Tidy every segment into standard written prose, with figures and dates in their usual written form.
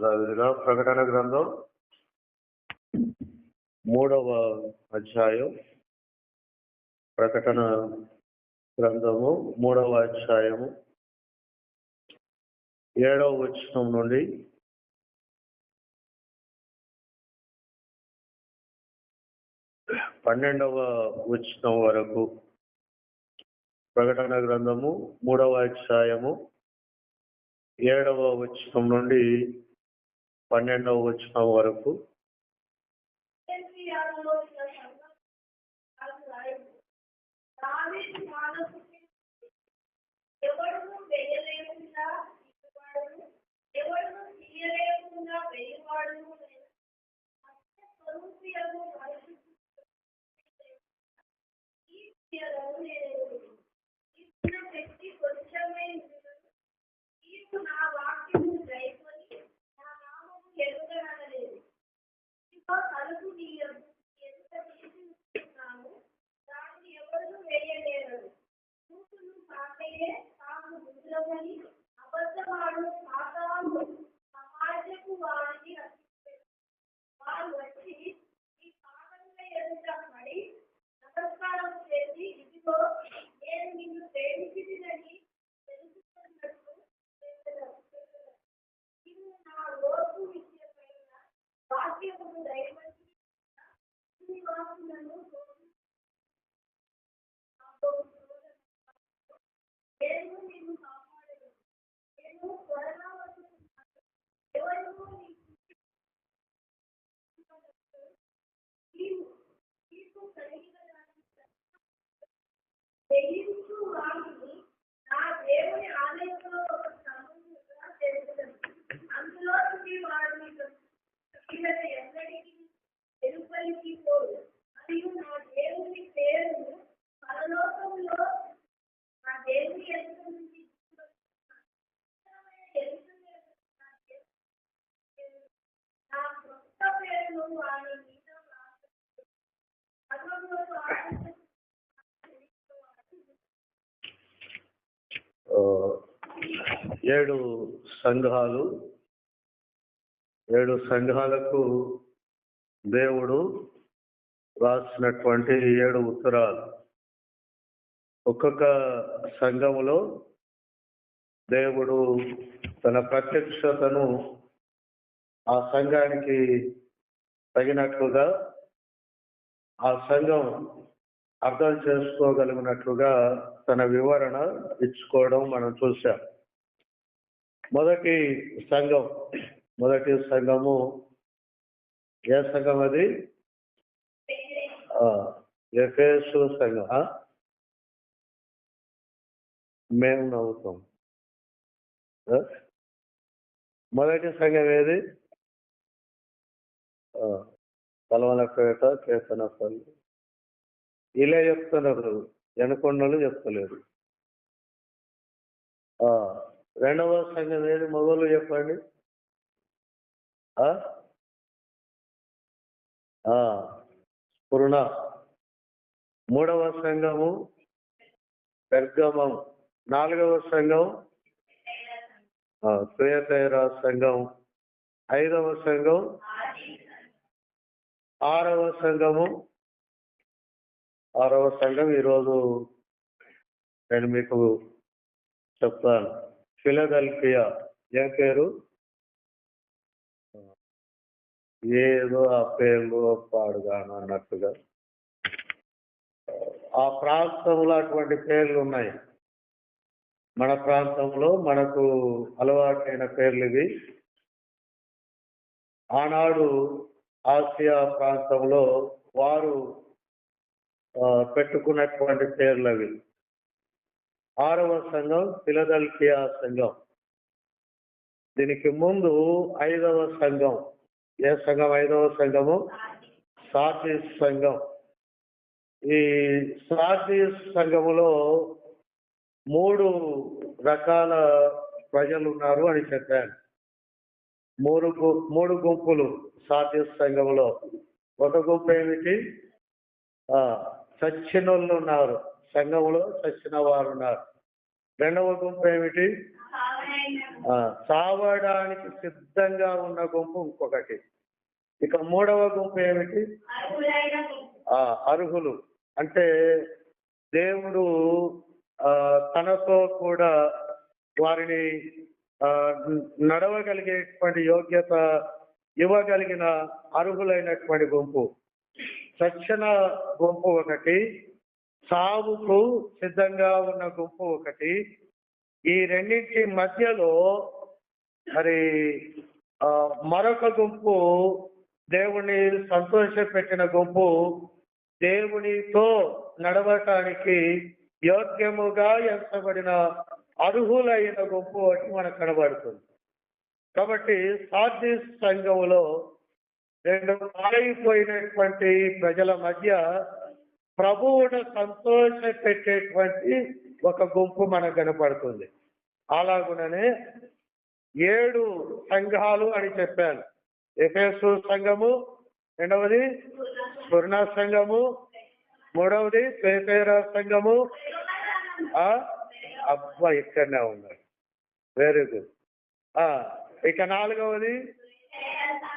విధంగా ప్రకటన గ్రంథం 3వ అధ్యాయం. ప్రకటన గ్రంథము 3వ అధ్యాయము 7వ వచనం నుండి 12వ వచనం వరకు. ప్రకటన గ్రంథము 3వ అధ్యాయము 7వ వచనం నుండి 12వ వచనం వరకు. ఏడు సంఘాలకు దేవుడు రాసినటువంటి 7 ఉత్తరాలు. ఒక్కొక్క సంఘములో దేవుడు తన ప్రత్యక్షతను ఆ సంఘానికి తగినట్లుగా, ఆ సంఘం అర్థం చేసుకోగలిగినట్లుగా తన వివరణ ఇచ్చుకోవడం మనం చూసాం. మొదటి సంఘము ఏ సంఘం? అది ఎఫెసు సంఘం. మేము నవ్వుతాం. మొదటి సంఘం ఏది? కలవలపేట, కేతనపల్లి. ఇలా చెప్తున్నారు, వెనకొండలు చెప్తలేరు. రెండవ సంఘం ఏది? మొదలు చెప్పండి. స్ఫురణ. మూడవ సంఘము పెర్గమం. 4వ సంఘం తుయతైరా సంఘం. 5వ సంఘం. 6వ సంఘం ఈరోజు నేను మీకు చెప్తాను. ఫిలదెల్ఫియా. ఏం పేరు? ఏదో ఆ పేర్లు పాడుగాను అన్నట్టుగా ఆ ప్రాంతంలో అటువంటి పేర్లు ఉన్నాయి. మన ప్రాంతంలో మనకు అలవాటైన పేర్లు ఇవి. ఆనాడు ఆసియా ప్రాంతంలో వారు పెట్టుకున్నటువంటి పేర్లు అవి. 6వ సంఘం ఫిలదెల్ఫియా సంఘం. దీనికి ముందు 5వ సంఘం. ఏ సంఘం? 5వ సంఘము సార్దీస్ సంఘం. ఈ సార్దీస్ సంఘములో 3 రకాల ప్రజలు ఉన్నారు అని చెప్పాను. 3 గుంపులు సార్దీస్ సంఘములో. ఒక గుంపు ఏమిటి? చచ్చిన వాళ్ళు ఉన్నారు, సంఘంలో చచ్చిన వారు ఉన్నారు. రెండవ గుంపు ఏమిటి? చావడానికి సిద్ధంగా ఉన్న గుంపు ఇంకొకటి. ఇక మూడవ గుంపు ఏమిటి? అర్హులు. అంటే దేవుడు తనతో కూడా వారిని నడవగలిగేటువంటి యోగ్యత ఇవ్వగలిగిన అర్హులైనటువంటి గుంపు. చచ్చిన గుంపు ఒకటి, సావుకు సిద్ధంగా ఉన్న గుంపు ఒకటి. ఈ రెండింటి మధ్యలో మరి మరొక గుంపు దేవుని సంతోషపెట్టిన గుంపు, దేవునితో నడవటానికి యోగ్యముగా ఎంచబడిన అర్హులైన గుంపు ఒకటి మనకు కనబడుతుంది. కాబట్టి సార్దీస్ సంఘములో రెండు పాడైపోయినటువంటి ప్రజల మధ్య ప్రభువును సంతోష పెట్టేటువంటి ఒక గుంపు మనకు కనపడుతుంది. అలాగుననే 7 సంఘాలు అని చెప్పాను. ఎఫెసు సంఘము, రెండవది స్ఫురణ సంఘము, మూడవది తుయతైరా సంఘము. అబ్బా ఇక్కడనే ఉన్నారు, వెరీ గుడ్. ఇక 4వది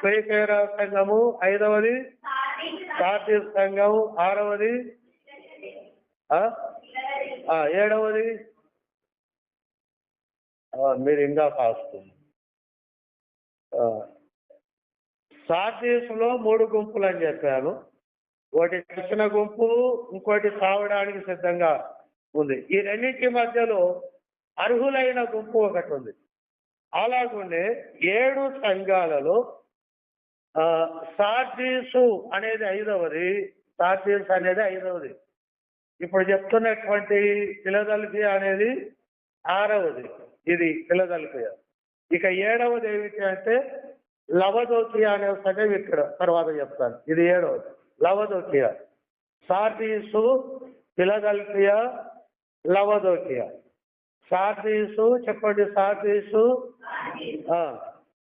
తుయతైరా సంఘము, 5వది సార్దీస్ సంఘం, 6వది 7వది మీరు ఇంకా కాస్తుంది. సార్దీసులో 3 గుంపులు అని చెప్పాను. ఒకటి చచ్చిన గుంపు, ఇంకోటి సావడానికి సిద్ధంగా ఉంది. ఈ రెండింటి మధ్యలో అర్హులైన గుంపు ఒకటి ఉంది. అలాగునే 7 సంఘాలలో సార్దీసు అనేది 5వది. సార్దీస్ అనేది 5వది. ఇప్పుడు చెప్తున్నటువంటి ఫిలదెల్ఫియా అనేది 6వది. ఇది ఫిలదెల్ఫియా. ఇక 7వది ఏమిటి అంటే లవదోకియా అనే సంఘం. ఇక్కడ తర్వాత చెప్తాను. ఇది 7వది లవదోకియా. సార్దీసు, ఫిలదెల్ఫియా, లవదోకియా. సార్దీసు చెప్పండి. సార్దీసు,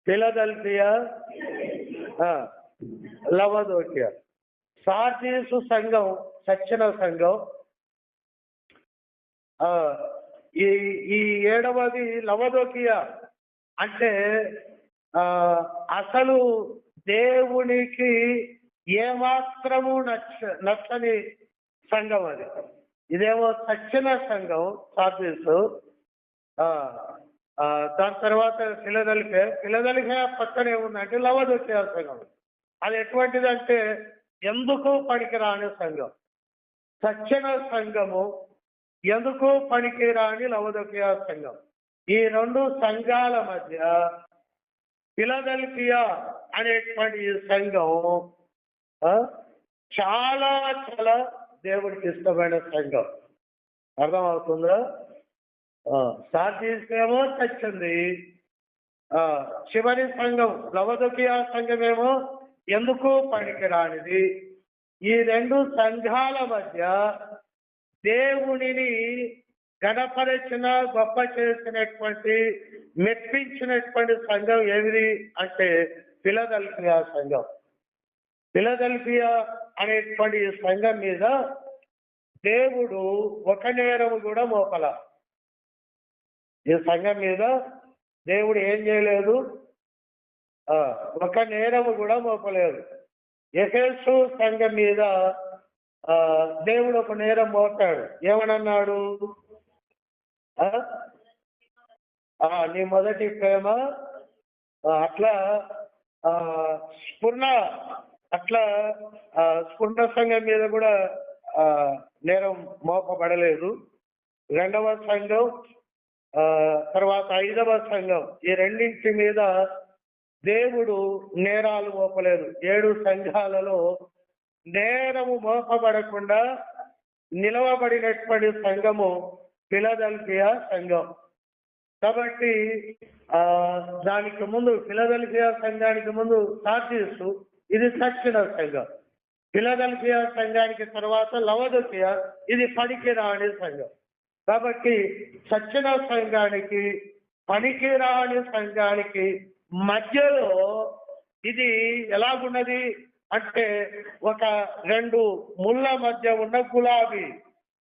ఫిలదెల్ఫియా, లవదోకియా. సార్దీసు సంఘం సచ్చిన సంఘం. ఈ 7వది లవదోకియా. అంటే అసలు దేవునికి ఏమాత్రము నచ్చని సంఘం అది. ఇదేమో సచ్చిన సంఘం సార్దీసు. దాని తర్వాత ఫిలదెల్ఫియా పక్కనే ఉందంటే లవదోకియా సంఘం. అది ఎటువంటిదంటే ఎందుకు పనికిరాని సంఘం. సచ్చిన సంఘము, ఎందుకు పనికిరాని లవదోకియా సంఘం. ఈ 2 సంఘాల మధ్య ఫిలదెల్ఫియా అనేటువంటి ఈ సంఘం చాలా చాలా దేవుడికి ఇష్టమైన సంఘం. అర్థమవుతుందా? సార్దీస్ ఏమో చచ్చింది. చివరి సంఘం లవదోకియా సంఘమేమో ఎందుకు పనికిరానిది. ఈ 2 సంఘాల మధ్య దేవునిని గణపరిచిన, గొప్ప చేసినటువంటి, మెప్పించినటువంటి సంఘం ఏమిది అంటే ఫిలదెల్ఫియా సంఘం. ఫిలదెల్ఫియా అనేటువంటి సంఘం మీద దేవుడు ఒక నేరము కూడా మోపల. ఈ సంఘం మీద దేవుడు ఏం చేయలేదు, ఒక నేరము కూడా మోపలేదు. ఎఫెసు సంఘం మీద దేవుడు ఒక నేరం మోపాడు. ఏమనన్నాడు? నీ మొదటి ప్రేమ. అట్లా స్ఫురణ సంఘం మీద కూడా నేరం మోపబడలేదు. 2వ సంఘం, తర్వాత 5వ సంఘం, ఈ రెండింటి మీద దేవుడు నేరాలు మోపలేదు. 7 సంఘాలలో నేరము మోపబడకుండా నిలవబడినటువంటి సంఘము ఫిలదెల్ఫియా సంఘం. కాబట్టి దానికి ముందు ఫిలదెల్ఫియా సంఘానికి ముందు సార్దీసు, ఇది చచ్చిన సంఘం. ఫిలదెల్ఫియా సంఘానికి తర్వాత లవదోకియా, ఇది పనికిరాని సంఘం. కాబట్టి చచ్చిన సంఘానికి, పనికిరాని సంఘానికి మధ్యలో ఇది ఎలాగున్నది అంటే ఒక 2 ముళ్ళ మధ్య ఉన్న గులాబీ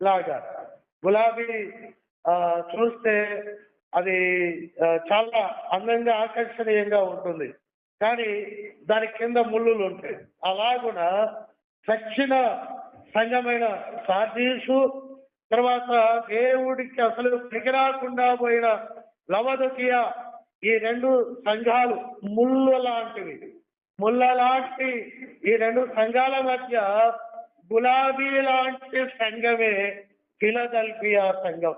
లాగా. గులాబీ చూస్తే అది చాలా అందంగా ఆకర్షణీయంగా ఉంటుంది. కానీ దాని కింద ముళ్ళులు ఉంటాయి. అలాగున చచ్చిన సంఘమైన సార్దీసు, తర్వాత దేవుడికి అసలు పనికిరాకుండా పోయిన లవదొకియ, ఈ రెండు సంఘాలు ముళ్ళు లాంటివి. ముళ్ళ లాంటి ఈ రెండు సంఘాల మధ్య గులాబీ లాంటి సంఘమే ఫిలదెల్ఫియా సంఘం.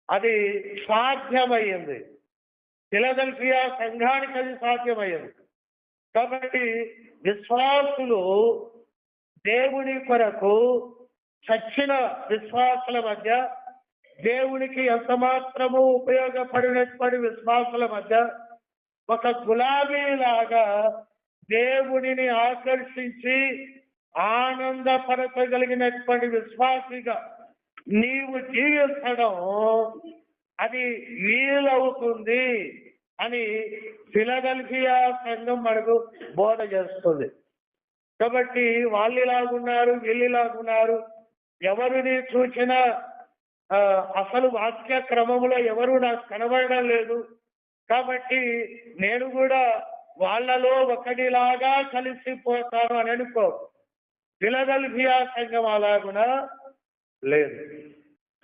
అది సాధ్యమయ్యింది. ఫిలదెల్ఫియా సంఘానికి అది సాధ్యమయ్యింది. కాబట్టి విశ్వాసులు దేవుని కొరకు చచ్చిన విశ్వాసుల మధ్య, దేవునికి ఎంత మాత్రము ఉపయోగపడినటువంటి విశ్వాసుల మధ్య ఒక గులాబీలాగా దేవుడిని ఆకర్షించి ఆనందపరచగలిగినటువంటి విశ్వాసిగా నీవు జీవించడం అది వీలవుతుంది అని ఫిలదెల్ఫియా సంఘం మనకు బోధ చేస్తుంది. కాబట్టి వాళ్ళు ఇలాగున్నారు, వీళ్ళు ఇలాగున్నారు, ఎవరిని చూసినా అసలు వాక్య క్రమంలో ఎవరు నాకు కనబడడం లేదు, కాబట్టి నేను కూడా వాళ్ళలో ఒకటిలాగా కలిసిపోతాను అని అనుకో. ఫిలదెల్ఫియా సంఘం అలాగునా లేదు.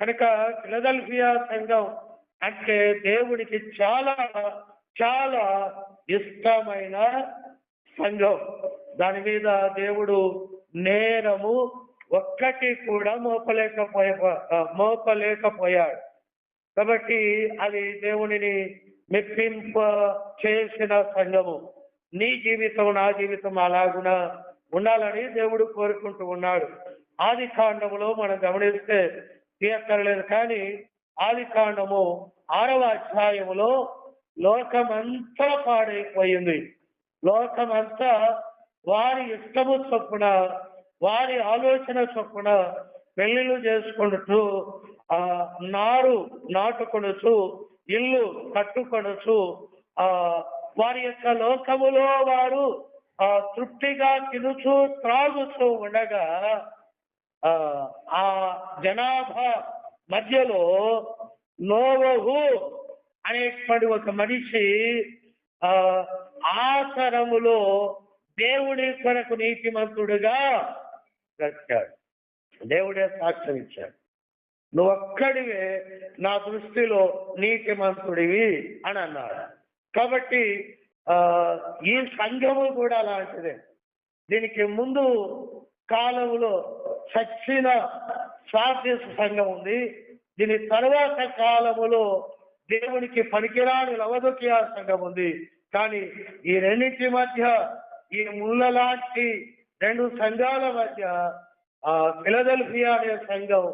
కనుక ఫిలదెల్ఫియా సంఘం అంటే దేవుడికి చాలా చాలా ఇష్టమైన సంఘం. దాని మీద దేవుడు నేరము ఒక్కటి కూడా మోపలేకపోయాడు. కాబట్టి అది దేవునిని మెప్పింప చేసిన సంఘము. నీ జీవితం నా జీవితం అలాగున ఉండాలని దేవుడు కోరుకుంటూ ఉన్నాడు. ఆది కాండములో మనం గమనిస్తే తీయక్కర్లేదు, కానీ ఆది కాండము 6వ అధ్యాయములో లోకమంతా పాడైపోయింది. లోకమంతా వారి ఇష్టము చొప్పున, వారి ఆలోచన చొప్పున పెళ్లిళ్ళు చేసుకొనుచు, నారు నాటుకొనుచు, ఇల్లు కట్టుకొనుచు, వారి యొక్క లోకములో వారు తృప్తిగా తినుచు త్రాగుతూ ఉండగా, ఆ జనాభా మధ్యలో నోవహు అనేటువంటి ఒక మనిషి ఆచరములో దేవుడి కొరకు నీతిమంతుడుగా బ్రతికాడు. దేవుడే సాక్ష్యం ఇచ్చాడు, నువ్వొక్కడివే నా దృష్టిలో నీతిమంతుడివి అని అన్నాడు. కాబట్టి ఈ సంఘము కూడా అలాంటిదే. దీనికి ముందు కాలంలో చచ్చిన సార్దీసు సంఘం ఉంది. దీని తర్వాత కాలములో దేవునికి పనికిరాని లవదొకియా సంఘం ఉంది. కానీ ఈ రెండింటి మధ్య, ఈ ముళ్ళ లాంటి రెండు సంఘాల మధ్య ఫిలదెల్ఫియా అనే సంఘం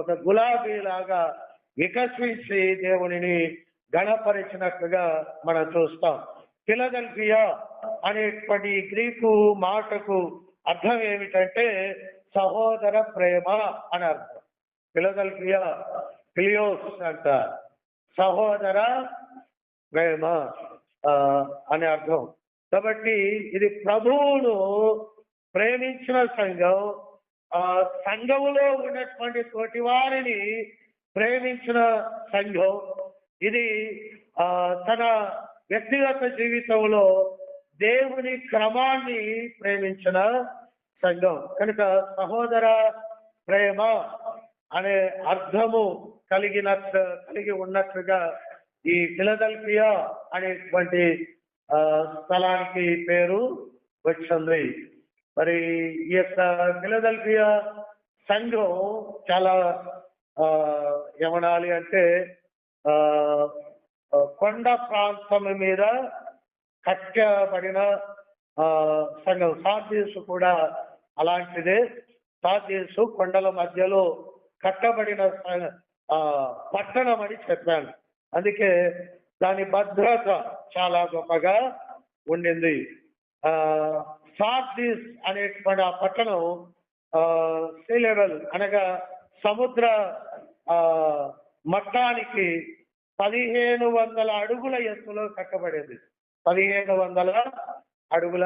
ఒక గులాబీ లాగా వికసించి దేవునిని గణపరిచినట్లుగా మనం చూస్తాం. ఫిలదెల్ఫియా అనేటువంటి గ్రీకు మాటకు అర్థం ఏమిటంటే సహోదర ప్రేమ అని అర్థం. ఫిలదెల్ఫియా ఫిలియోస్ అంట, సహోదర ప్రేమ అని అర్థం. కాబట్టి ఇది ప్రభువును ప్రేమించిన సంఘం, సంఘములో ఉన్నటువంటి తోటి వారిని ప్రేమించిన సంఘం. ఇది తన వ్యక్తిగత జీవితంలో దేవుని క్రమాన్ని ప్రేమించిన సంఘం. కనుక సహోదర ప్రేమ అనే అర్థము కలిగి ఉన్నట్లుగా ఈ ఫిలదెల్ఫియా అనేటువంటి స్థలానికి పేరు వచ్చింది. మరి ఈ యొక్క ఫిలదెల్ఫియా సంఘం చాలా ఏమనాలి అంటే కొండ ప్రాంతం మీద కట్టబడిన సంఘం. సార్దీసు కూడా అలాంటిదే. సార్దీసు కొండల మధ్యలో కట్టబడిన పట్టణం అని చెప్పాను. అందుకే దాని భద్రత చాలా గొప్పగా ఉండింది. సార్దీస్ అనేటువంటి ఆ పట్టణం సీ లెవెల్ అనగా సముద్ర మట్టానికి 1500 అడుగుల ఎత్తులో కట్టబడింది. 1500 అడుగుల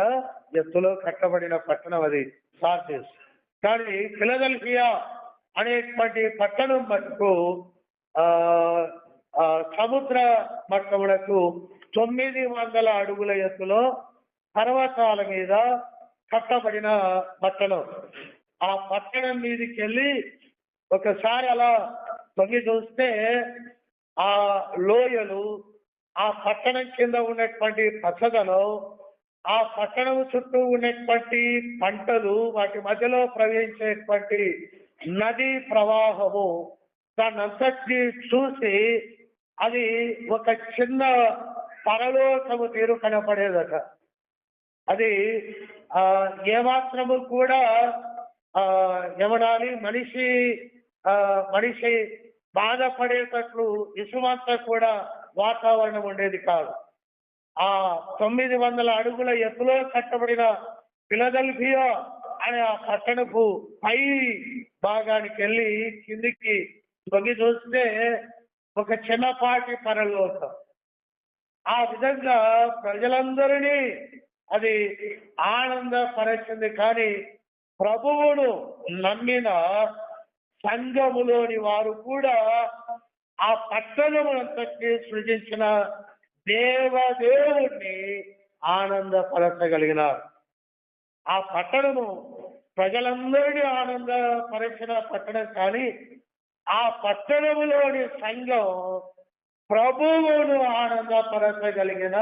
ఎత్తులో కట్టబడిన పట్టణం అది సార్దీస్. కానీ ఫిలదెల్ఫియా అనేటువంటి పట్టణం మటుకు ఆ ఆ, సముద్ర మట్టమునకు 900 అడుగుల ఎత్తులో పర్వతాల మీద కట్టబడిన పట్టణం. ఆ పట్టణం మీదకి వెళ్ళి ఒకసారి అలా తొంగి చూస్తే ఆ లోయలు, ఆ పట్టణం కింద ఉన్నటువంటి పచ్చదనం, ఆ పట్టణం చుట్టూ ఉన్నటువంటి పంటలు, వాటి మధ్యలో ప్రవహించేటువంటి నదీ ప్రవాహము, దాన్నంతటినీ చూసి అది ఒక చిన్న పరలోకము తీరు కనపడేదట. అది ఆ ఏమాత్రము కూడా ఏమనాలి, మనిషి బాధపడేటట్లు ఇసుమంతా కూడా వాతావరణం ఉండేది కాదు. ఆ 900 అడుగుల ఎత్తులో కట్టబడిన ఫిలదెల్ఫియా అనే ఆ పట్టణపు పై భాగానికి వెళ్ళి కిందికి తొంగి చూస్తే ఒక చిన్నపాటి పరలోకం. ఆ విధంగా ప్రజలందరినీ అది ఆనందపరిచింది. కానీ ప్రభువును నమ్మిన సంఘములోని వారు కూడా ఆ పట్టణమునంతటినీ సృజించిన దేవదేవుణ్ణి ఆనందపరచగలిగినారు. ఆ పట్టణము ప్రజలందరినీ ఆనందపరిచిన పట్టణం, కానీ ఆ పట్టణములోని సంఘం ప్రభువును ఆనందపరచగలిగిన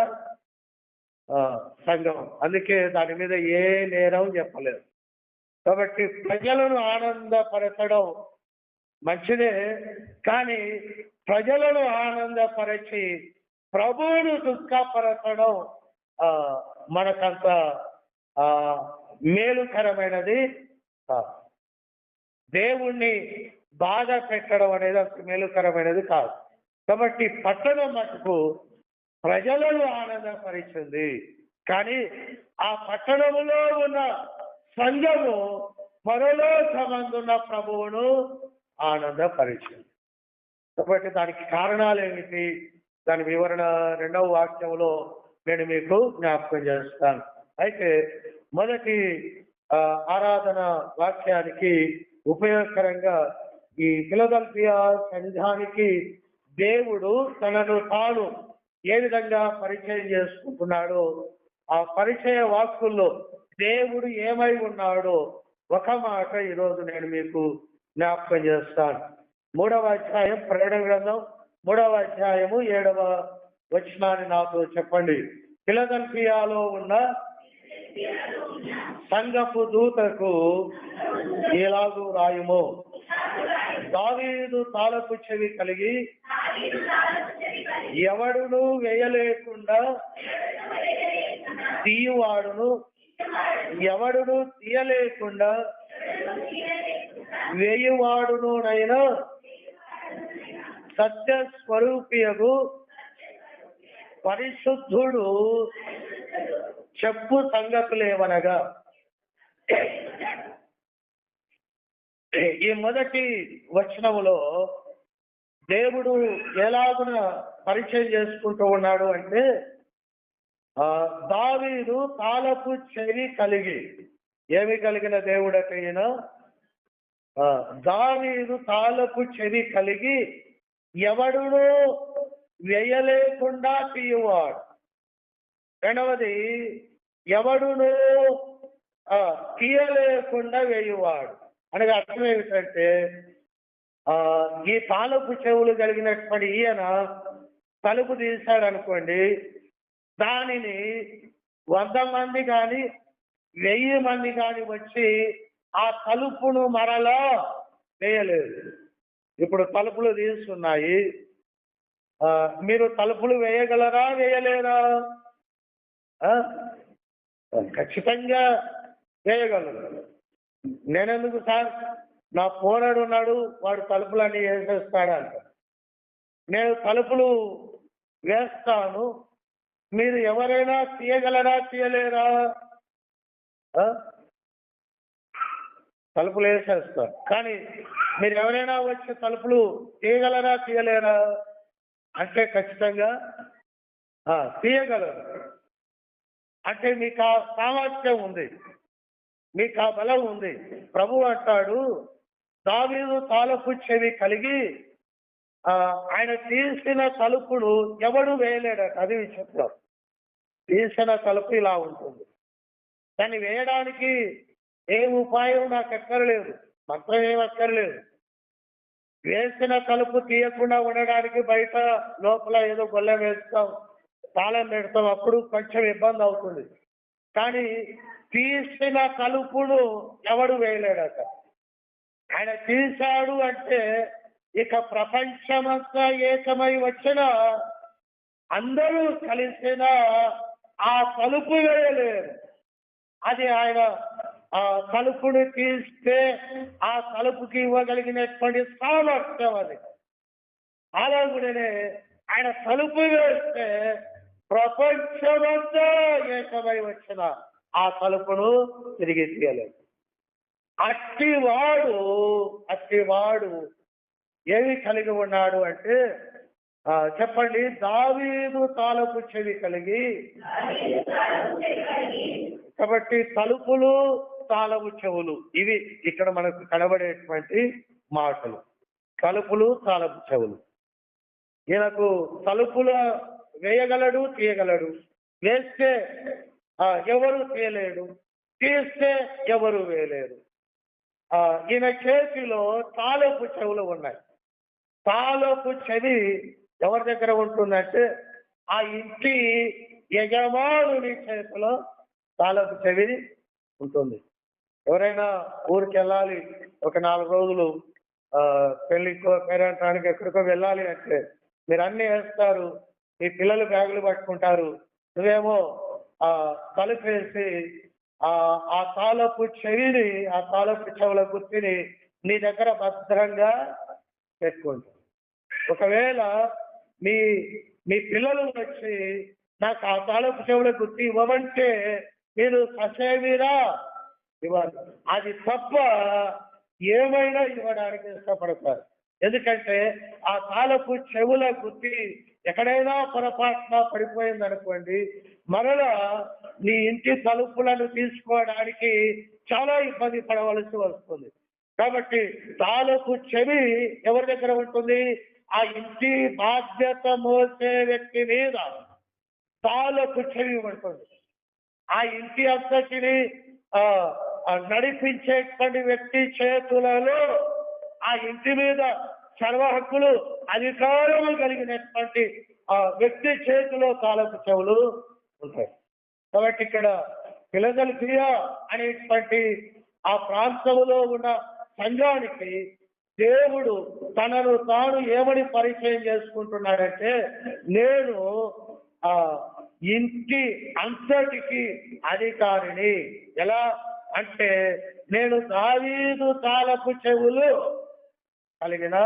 సంఘం. అందుకే దాని మీద ఏ నేరం చెప్పలేదు. కాబట్టి ప్రజలను ఆనందపరచడం మంచిదే, కానీ ప్రజలను ఆనందపరిచి ప్రభువును దుఃఖపరచడం మనకంత మేలుకరమైనది కాదు. దేవుణ్ణి బాధ పెట్టడం అనేది అంత మేలుకరమైనది కాదు. కాబట్టి పట్టణం మటుకు ప్రజలను ఆనందపరిచింది, కానీ ఆ పట్టణములో ఉన్న సంఘము పరలోకమందున్న ప్రభువును ఆనందపరిచింది. కాబట్టి దానికి కారణాలు ఏమిటి? దాని వివరణ 2వ వాక్యంలో నేను మీకు జ్ఞాపకం చేస్తాను. అయితే మొదటి ఆరాధన వాక్యానికి ఉపయోగకరంగా ఈ ఫిలదెల్ఫియా సంఘానికి దేవుడు తనను తాను ఏ విధంగా పరిచయం చేసుకుంటున్నాడో, ఆ పరిచయ వాక్కుల్లో దేవుడు ఏమై ఉన్నాడో ఒక మాట ఈరోజు నేను మీకు జ్ఞాపకం చేస్తాను. 3వ అధ్యాయం, ప్రకటన గ్రంథం 3వ అధ్యాయము 7వ వచనాన్ని నాతో చెప్పండి. ఫిలదెల్ఫియాలో ఉన్న సంఘపు దూతకు ఎలాగూ రాయుము, దావీదు తాళపు చెవి కలిగి ఎవడును వేయలేకుండా తీయువాడును, ఎవడును తీయలేకుండా వేయువాడునునైనా సత్య స్వరూపియగు పరిశుద్ధుడు చెప్పు సంగతులేవనగా. ఈ మొదటి వచనములో దేవుడు ఎలాగున పరిచయం చేసుకుంటూ ఉన్నాడు అంటే, దావీదు తాళపు చెవి కలిగి, ఏమి కలిగిన దేవుడట ఈయన? దావీదు తాళపు చెవి కలిగి ఎవడును వేయలేకుండా తీయువాడు. రెండవది, ఎవడును తీయలేకుండా వేయువాడు. అనగా అర్థం ఏమిటంటే, ఈ తాళపు చెవులు కలిగినటువంటి ఈయన తలుపు తీశాడు అనుకోండి, దానిని 100 మంది కానీ 1000 మంది కానీ వచ్చి ఆ తలుపును మరలా వేయలేదు. ఇప్పుడు తలుపులు తీస్తున్నాయి, మీరు తలుపులు వేయగలరా, వేయలేరా? ఖచ్చితంగా వేయగలరు. నేనెందుకు సార్, నా పోరాడు ఉన్నాడు, వాడు తలుపులన్నీ వేసేస్తాడంట. నేను తలుపులు వేస్తాను, మీరు ఎవరైనా తీయగలరా, తీయలేరా? తలుపులు వేసేస్తారు, కానీ మీరు ఎవరైనా వచ్చి తలుపులు తీయగలరా, తీయలేరా అంటే ఖచ్చితంగా తీయగలరు. అంటే మీకు ఆ సామర్థ్యం ఉంది, మీకు ఆ బలం ఉంది. ప్రభు అంటాడు, దావీదు తాళపు చెవి కలిగి ఆయన తీసిన తలుపును ఎవడు వేయలేడట. అది విచిత్రం. తీసిన తలుపు ఇలా ఉంటుంది. దాన్ని వేయడానికి ఏ ఉపాయం నాకు ఎక్కర్లేదు, మంత్రం ఏం అక్కర్లేదు. వేసిన తలుపు తీయకుండా ఉండడానికి బయట లోపల ఏదో గొల్లె వేస్తాం, తాళం పెడతాం, అప్పుడు కొంచెం ఇబ్బంది అవుతుంది. కానీ తీసిన తలుపును ఎవడు వేయలేడట. ఆయన తీశాడు అంటే ఇక ప్రపంచమంతా ఏకమై వచ్చిన అందరూ కలిసిన ఆ తలుపు వేయలేరు. అది ఆయన ఆ తలుపుని తీస్తే ఆ తలుపుకి ఇవ్వగలిగినటువంటి సామర్థ్యం అది. అలాగనే ఆయన తలుపు వేస్తే ప్రపంచమంతా ఏకమై వచ్చిన ఆ తలుపును తిరిగి తీయలేదు. అట్టివాడు ఏమి కలిగి ఉన్నాడు అంటే చెప్పండి. దావీదు తాలపు చెవి కలిగి. కాబట్టి తలుపులు, తాళపు చెవులు ఇవి ఇక్కడ మనకు కనబడేటువంటి మాటలు. తలుపులు, తాళపు చెవులు. ఈయనకు తలుపులు వేయగలడు, తీయగలడు. వేస్తే ఎవరు తీయలేడు, తీస్తే ఎవరు వేయలేరు. ఈయన చేతిలో తాళపు చెవులు ఉన్నాయి. తాళపు చెవి ఎవరి దగ్గర ఉంటుందంటే ఆ ఇంటి యజమానుని చేతిలో తాళపు చెవి ఉంటుంది. ఎవరైనా ఊరికి వెళ్ళాలి, ఒక 4 రోజులు పెళ్లికో పేరంటానికి ఎక్కడికో వెళ్ళాలి అంటే మీరు అన్ని వేస్తారు, మీ పిల్లలు బ్యాగులు పట్టుకుంటారు, నువ్వేమో తలుపు వేసి ఆ తాళపు చెవిని, ఆ తాళపు చెవుల గుర్తిని నీ దగ్గర భద్రంగా పెట్టుకుంటారు. ఒకవేళ మీ పిల్లలు వచ్చి నాకు ఆ తాళపు చెవుల గుర్తి ఇవ్వమంటే మీరు ససేమిరా ఇవ్వాలి. అది తప్ప ఏమైనా ఇవ్వడానికి ఇష్టపడతారు. ఎందుకంటే ఆ తాళపు చెవుల గుర్తి ఎక్కడైనా పొరపాటున పడిపోయింది అనుకోండి, మరలా నీ ఇంటి తలుపులను తీసుకోవడానికి చాలా ఇబ్బంది పడవలసి వస్తుంది. కాబట్టి తాళపు చెవి ఎవరి దగ్గర ఉంటుంది? ఆ ఇంటి బాధ్యత మోసే వ్యక్తి మీద తాళపు చెవి ఉంటుంది. ఆ ఇంటి అంతటిని నడిపించేటువంటి వ్యక్తి చేతులలో ఆ ఇంటి మీద సర్వ హక్కులు, అధికారము కలిగినటువంటి ఆ వ్యక్తి చేతిలో తాళపు చెవులు ఉంటాయి. కాబట్టి ఇక్కడ ఫిలదెల్ఫియా అనేటువంటి ఆ ప్రాంతంలో ఉన్న సంఘానికి దేవుడు తనను తాను ఏమని పరిచయం చేసుకుంటున్నాడంటే, నేను ఇంటి అంతటికి అధికారిని. ఎలా అంటే నేను దావీదు తాళపు చెవులు కలిగిన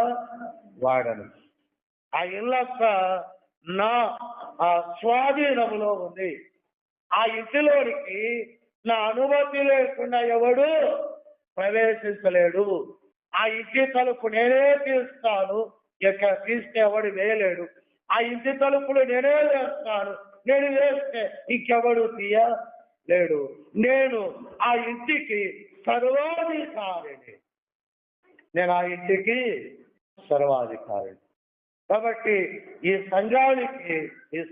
వాడను. ఆ ఇల్లంతా నా స్వాధీనములో ఉంది. ఆ ఇంటిలోనికి నా అనుమతి లేకుండా ఎవడు ప్రవేశించలేడు. ఆ ఇంటి తలుపు నేనే తీస్తాను, తీస్తే ఎవడు వేయలేడు. ఆ ఇంటి తలుపులు నేనే వేస్తాను, నేను వేస్తే ఇంకెవడు తీయలేడు. నేను ఆ ఇంటికి సర్వాధికారిని. నేను ఆ ఇంటికి సర్వాధికారిని. కాబట్టి ఈ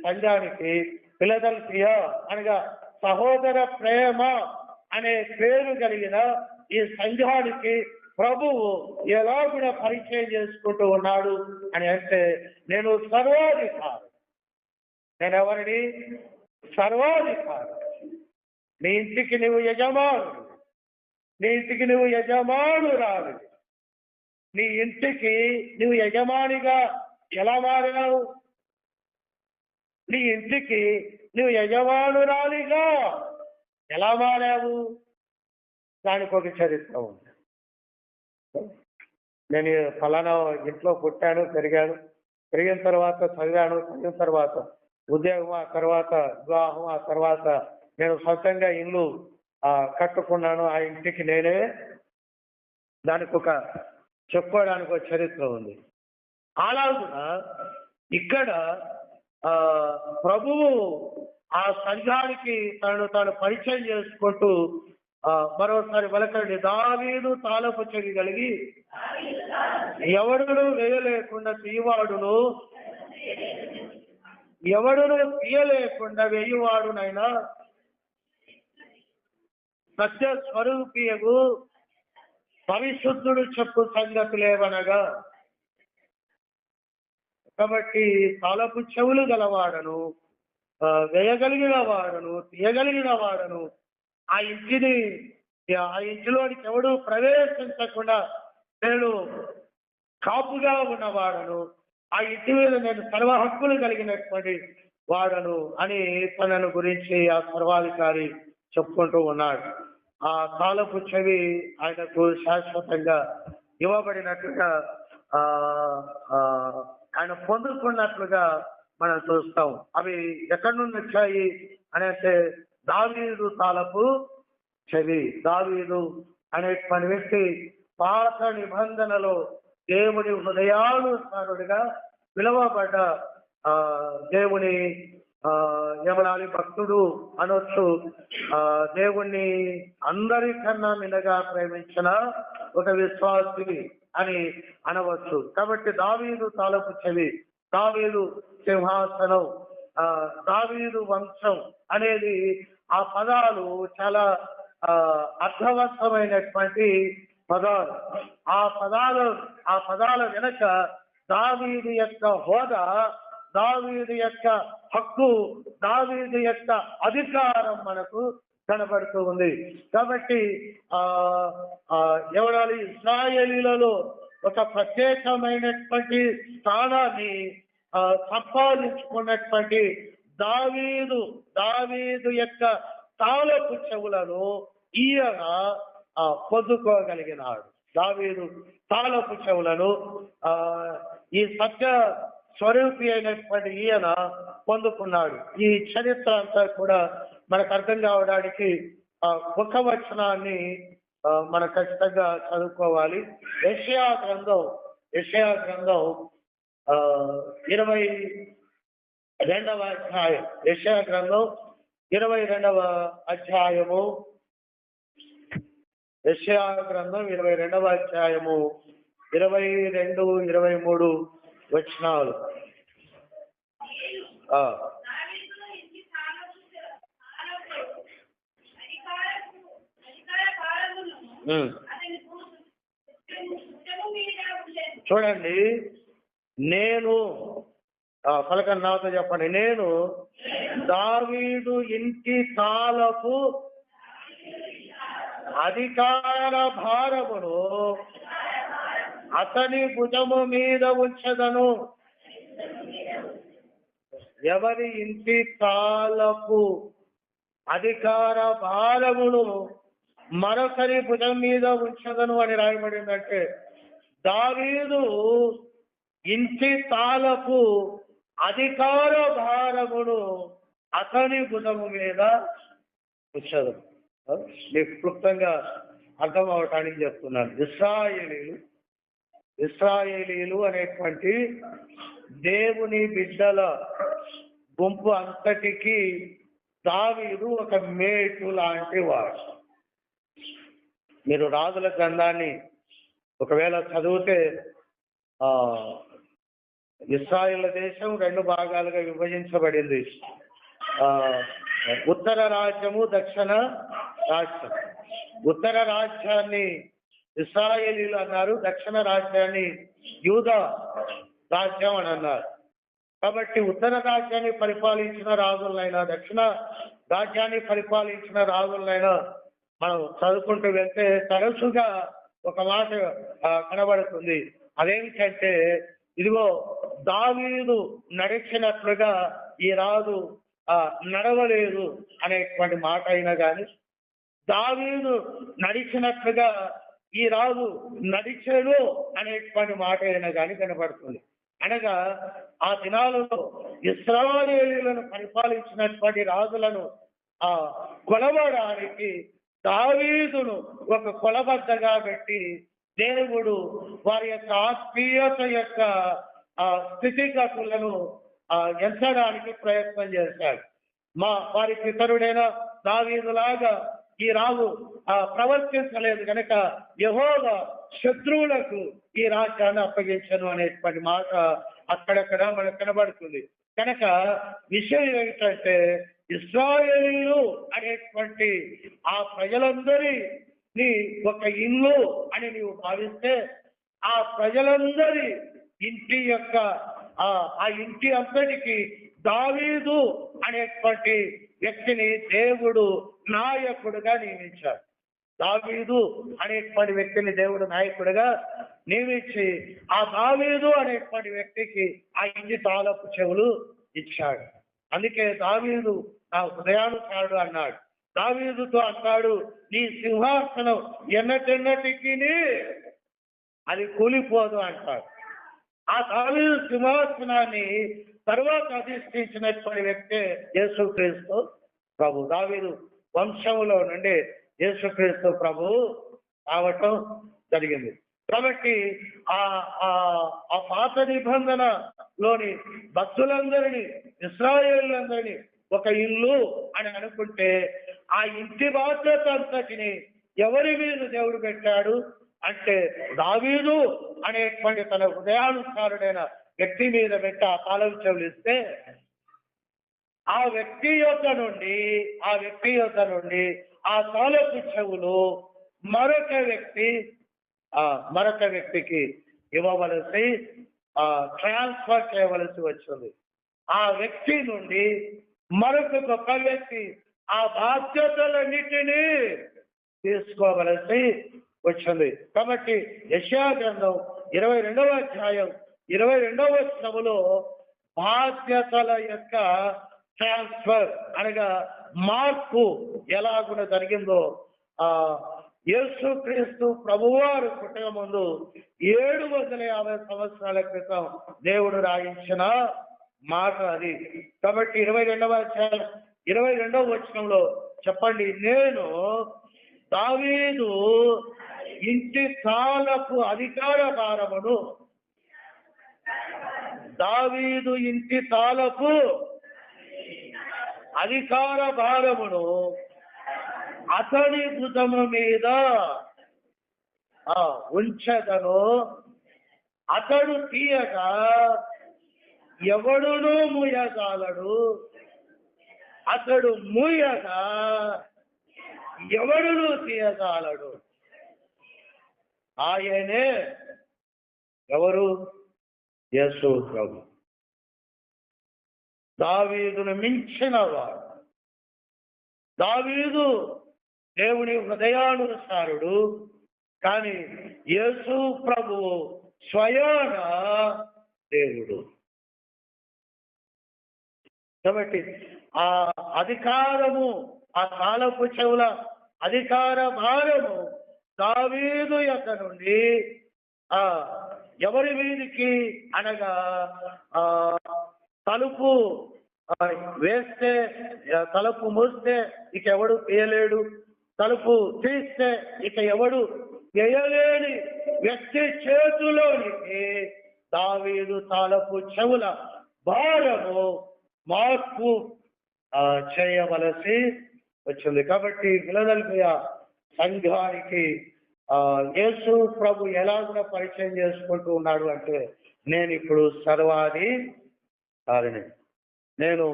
సంఘానికి ఫిలదెల్ఫియా అనగా సహోదర ప్రేమ అనే పేరు కలిగిన ఈ సంఘానికి ప్రభువు ఎలాగున పరిచయం చేసుకుంటూ ఉన్నాడు అని అంటే, నేను సర్వాధికారి. నేను ఎవరిని? సర్వాధికారి. నీ ఇంటికి నువ్వు యజమానుడు, నీ ఇంటికి నువ్వు యజమానురాలు. నీ ఇంటికి నువ్వు యజమానిగా ఎలా మారావు? నీ ఇంటికి నువ్వు యజమానురాలిగా ఎలా మారావు? దానికి ఒక చరిత్ర ఉంది. నేను ఫలానా ఇంట్లో పుట్టాను, పెరిగిన తర్వాత చదివిన తర్వాత ఉద్యోగం, ఆ తర్వాత వివాహం, ఆ తర్వాత నేను సొంతంగా ఇల్లు కట్టుకున్నాను. ఆ ఇంటికి నేనే. దానికి ఒక చెప్పుకోవడానికి ఒక చరిత్ర ఉంది. అలాగున ఇక్కడ ప్రభువు ఆ సంఘానికి తనను తాను పరిచయం చేసుకుంటూ మరోసారి వెలకండి. దావీదు తాళపు చెవి కలిగి ఎవడును వేయలేకుండా తీయవాడును, ఎవడును తీయలేకుండా వేయువాడునైనా సత్య స్వరూపియగు పరిశుద్ధుడు చెప్పు సంగతులేవనగా. కాబట్టి తాళపు చెవులు గలవాడను, వేయగలిగిన వాడను, తీయగలిగిన వాడను, ఆ ఇంటిలోనికి ఎవడు ప్రవేశించకుండా నేను కాపుగా ఉన్నవాడను, ఆ ఇంటి మీద నేను సర్వ హక్కులు కలిగినటువంటి వాడను అని తనను గురించి ఆ సర్వాధికారి చెప్పుకుంటూ ఉన్నాడు. ఆ తాళపు చెవి ఆయనకు శాశ్వతంగా ఇవ్వబడినట్లుగా ఆయన పొందుకున్నట్లుగా మనం చూస్తాం. అవి ఎక్కడి నుండి వచ్చాయి అని అంటే దావీదు తాళపు చెవి. దావీదు అనేటువంటి వ్యక్తి పాత నిబంధనలో దేవుని హృదయానుసారుడిగా పిలువబడ్డ దేవుని యమనాలి భక్తుడు అనొచ్చు. దేవుణ్ణి అందరికన్నా మిన్నగా ప్రేమించిన ఒక విశ్వాసి అని అనవచ్చు. కాబట్టి దావీదు తాళపు చెవి, దావీదు సింహాసనం, దావీదు వంశం అనేది ఆ పదాలు చాలా అర్థవంతమైనటువంటి పదాలు. ఆ పదాల వెనక దావీదు యొక్క హోదా, దావీదు యొక్క హక్కు, దావీదు యొక్క అధికారం మనకు కనబడుతూ ఉంది. కాబట్టి ఎవరాలి ఇశ్రాయేలీలలో ఒక ప్రత్యేకమైనటువంటి స్థానాన్ని సంపాదించుకున్నటువంటి దావీదు యొక్క తాళపు చెవులను ఈయన పొందుకోగలిగినాడు. దావీదు తాళపు చెవులను ఈ సత్య స్వరూపి అయినటువంటి ఈయన పొందుకున్నాడు. ఈ చరిత్ర అంతా కూడా మనకు అర్థం కావడానికి ఒక వచనాన్ని మనం ఖచ్చితంగా చదువుకోవాలి. యెషయా గ్రంథం 22వ అధ్యాయం. యెషయా గ్రంథం 22వ అధ్యాయము. యెషయా గ్రంథం 22వ అధ్యాయము 22, 23 వచనాలు. చూడండి, నేను పలకని నాతో చెప్పండి. నేను దావీదు ఇంటి తాళపు అధికార భారమును అతని భుజము మీద ఉంచదను. ఎవరి ఇంటి తాళపు అధికార భారమును మరొకరి భుజం మీద ఉంచదను అని రాయబడిందంటే దావీదు ఇంటి తాళపు అధికార భారమును అతని భుజము మీద ఉంచదను. మీకు క్లుప్తంగా అర్థం అవటానికి చెప్తున్నాను. ఇశ్రాయేలీలు అనేటువంటి దేవుని బిడ్డల గుంపు అంతటికి దావీదు ఒక మేటు లాంటి వాడు. మీరు రాజుల గ్రంథాన్ని ఒకవేళ చదివితే ఇశ్రాయేల్ దేశం 2 భాగాలుగా విభజించబడింది. ఉత్తర రాజ్యము, దక్షిణ రాజ్యం. ఉత్తర రాజ్యాన్ని ఇశ్రాయేలీలు అన్నారు, దక్షిణ రాజ్యాన్ని యూదా రాజ్యం అని అన్నారు. కాబట్టి ఉత్తర రాజ్యాన్ని పరిపాలించిన రాజులైనా, దక్షిణ రాజ్యాన్ని పరిపాలించిన రాజులైనా మనం చదువుకుంటూ వెళ్తే తరచుగా ఒక మాట కనబడుతుంది. అదేమిటంటే, ఇదిగో దావీదు నడిచినట్లుగా ఈ రాజు నడవలేదు అనేటువంటి మాట అయినా కానీ, దావీదు నడిచినట్లుగా ఈ రాజు నడిచాడు అనేటువంటి మాట అయినా కానీ కనబడుతుంది. అనగా ఆ దినాలలో ఇశ్రాయేలీయులను పరిపాలించినటువంటి రాజులను కొలవడానికి దావీదును ఒక కొలబద్దగా పెట్టి దేవుడు వారి యొక్క ఆత్మీయత యొక్క స్థితిగతులను ఎంచడానికి ప్రయత్నం చేశాడు. వారి పితరుడైన దావీదులాగా ఈ రాజు ప్రవర్తించలేదు కనుక యెహోవా శత్రువులకు ఈ రాజ్యాన్ని అప్పగించను అనేటువంటి మాట అక్కడక్కడ మనకు కనబడుతుంది. కనుక విషయం ఏమిటంటే ఇశ్రాయేలీయులు అనేటువంటి ఆ ప్రజలందరినీ ఒక ఇల్లు అని నీవు భావిస్తే ఆ ప్రజలందరి ఇంటి యొక్క ఆ ఇంటి అంతటికి దావీదు అనేటువంటి వ్యక్తిని దేవుడు నాయకుడుగా నియమించాడు. దావీదు అనేటువంటి వ్యక్తిని దేవుడు నాయకుడిగా నియమించి ఆ దావీదు అనేటువంటి వ్యక్తికి ఆ ఇంటి తాలపు చెవులు ఇచ్చాడు. అందుకే దావీదు నా హృదయానుసారుడు అన్నాడు. దావీదుతో అన్నాడు, నీ సింహాసనం ఎన్నటెన్నటికి అది కూలిపోదు అంటాడు. ఆ దావీదు సింహాసనాన్ని తరువాత అధిష్ఠించినటువంటి వ్యక్తే యేసుక్రీస్తు ప్రభు. దావీదు వంశంలో నుండి యేసుక్రీస్తు ప్రభు రావటం జరిగింది. కాబట్టి ఆ పాత నిబంధనలోని భక్తులందరినీ ఇశ్రాయేలులందరినీ ఒక ఇల్లు అని అనుకుంటే ఆ ఇంటి బాధ్యత అంతటిని ఎవరి మీద దేవుడు పెట్టాడు అంటే దావీదు అనేటువంటి తన హృదయానుసారుడైన వ్యక్తి మీద పెట్టి ఆ తాళం చెవులు ఇస్తే ఆ వ్యక్తి యొక్క నుండి ఆ తాళపు చెవులు మరొక వ్యక్తికి ఇవ్వవలసి ట్రాన్స్ఫర్ చేయవలసి వచ్చింది. ఆ వ్యక్తి నుండి మరొక గొప్ప వ్యక్తి ఆ బాధ్యతలన్నిటినీ తీసుకోవలసి వచ్చింది. కాబట్టి యెషయా గ్రంథం 22వ అధ్యాయం 22వ వచనములో బాధ్యతల యొక్క ట్రాన్స్ఫర్ అనగా మార్పు ఎలాగున జరిగిందో యేసుక్రీస్తు ప్రభువారు పుట్టక ముందు 750 సంవత్సరాల క్రితం దేవుడు రాయించిన మాట అది. కాబట్టి 22వ అధ్యాయం 22వ వచనంలో చెప్పండి, నేను దావీదు ఇంటి తాళపు అధికార భారమును అతని భుజము మీద ఉంచదను. అతడు తీయగా ఎవడునూ మూయగలడు, అతడు మూయగా ఎవడునూ తీయగలడు. ఆయనే ఎవరు? యేసు ప్రభు. దావీదును మించిన వాడు. దావీదు దేవుని హృదయానుసారుడు, కానీ యేసు ప్రభువు స్వయాన దేవుడు. కాబట్టి ఆ అధికారము, ఆ తాళపు చెవుల అధికార భారము దావీదు యొక్క నుండి ఎవరి మీదికి అనగా తలుపు వేస్తే తలుపు మూస్తే ఇక ఎవడు తీయలేడు, తలుపు తీస్తే ఇక ఎవడు తీయలేని వ్యక్తి చేతిలోనికి దావీదు తాళపు చెవుల భారము మార్పు చేయవలసి వచ్చింది. కాబట్టి ఫిలదెల్ఫియా సంఘానికి యేసు ప్రభు ఎలాగున పరిచయం చేసుకుంటూ ఉన్నాడు అంటే, నేను ఇప్పుడు సర్వాధికారిని, నేను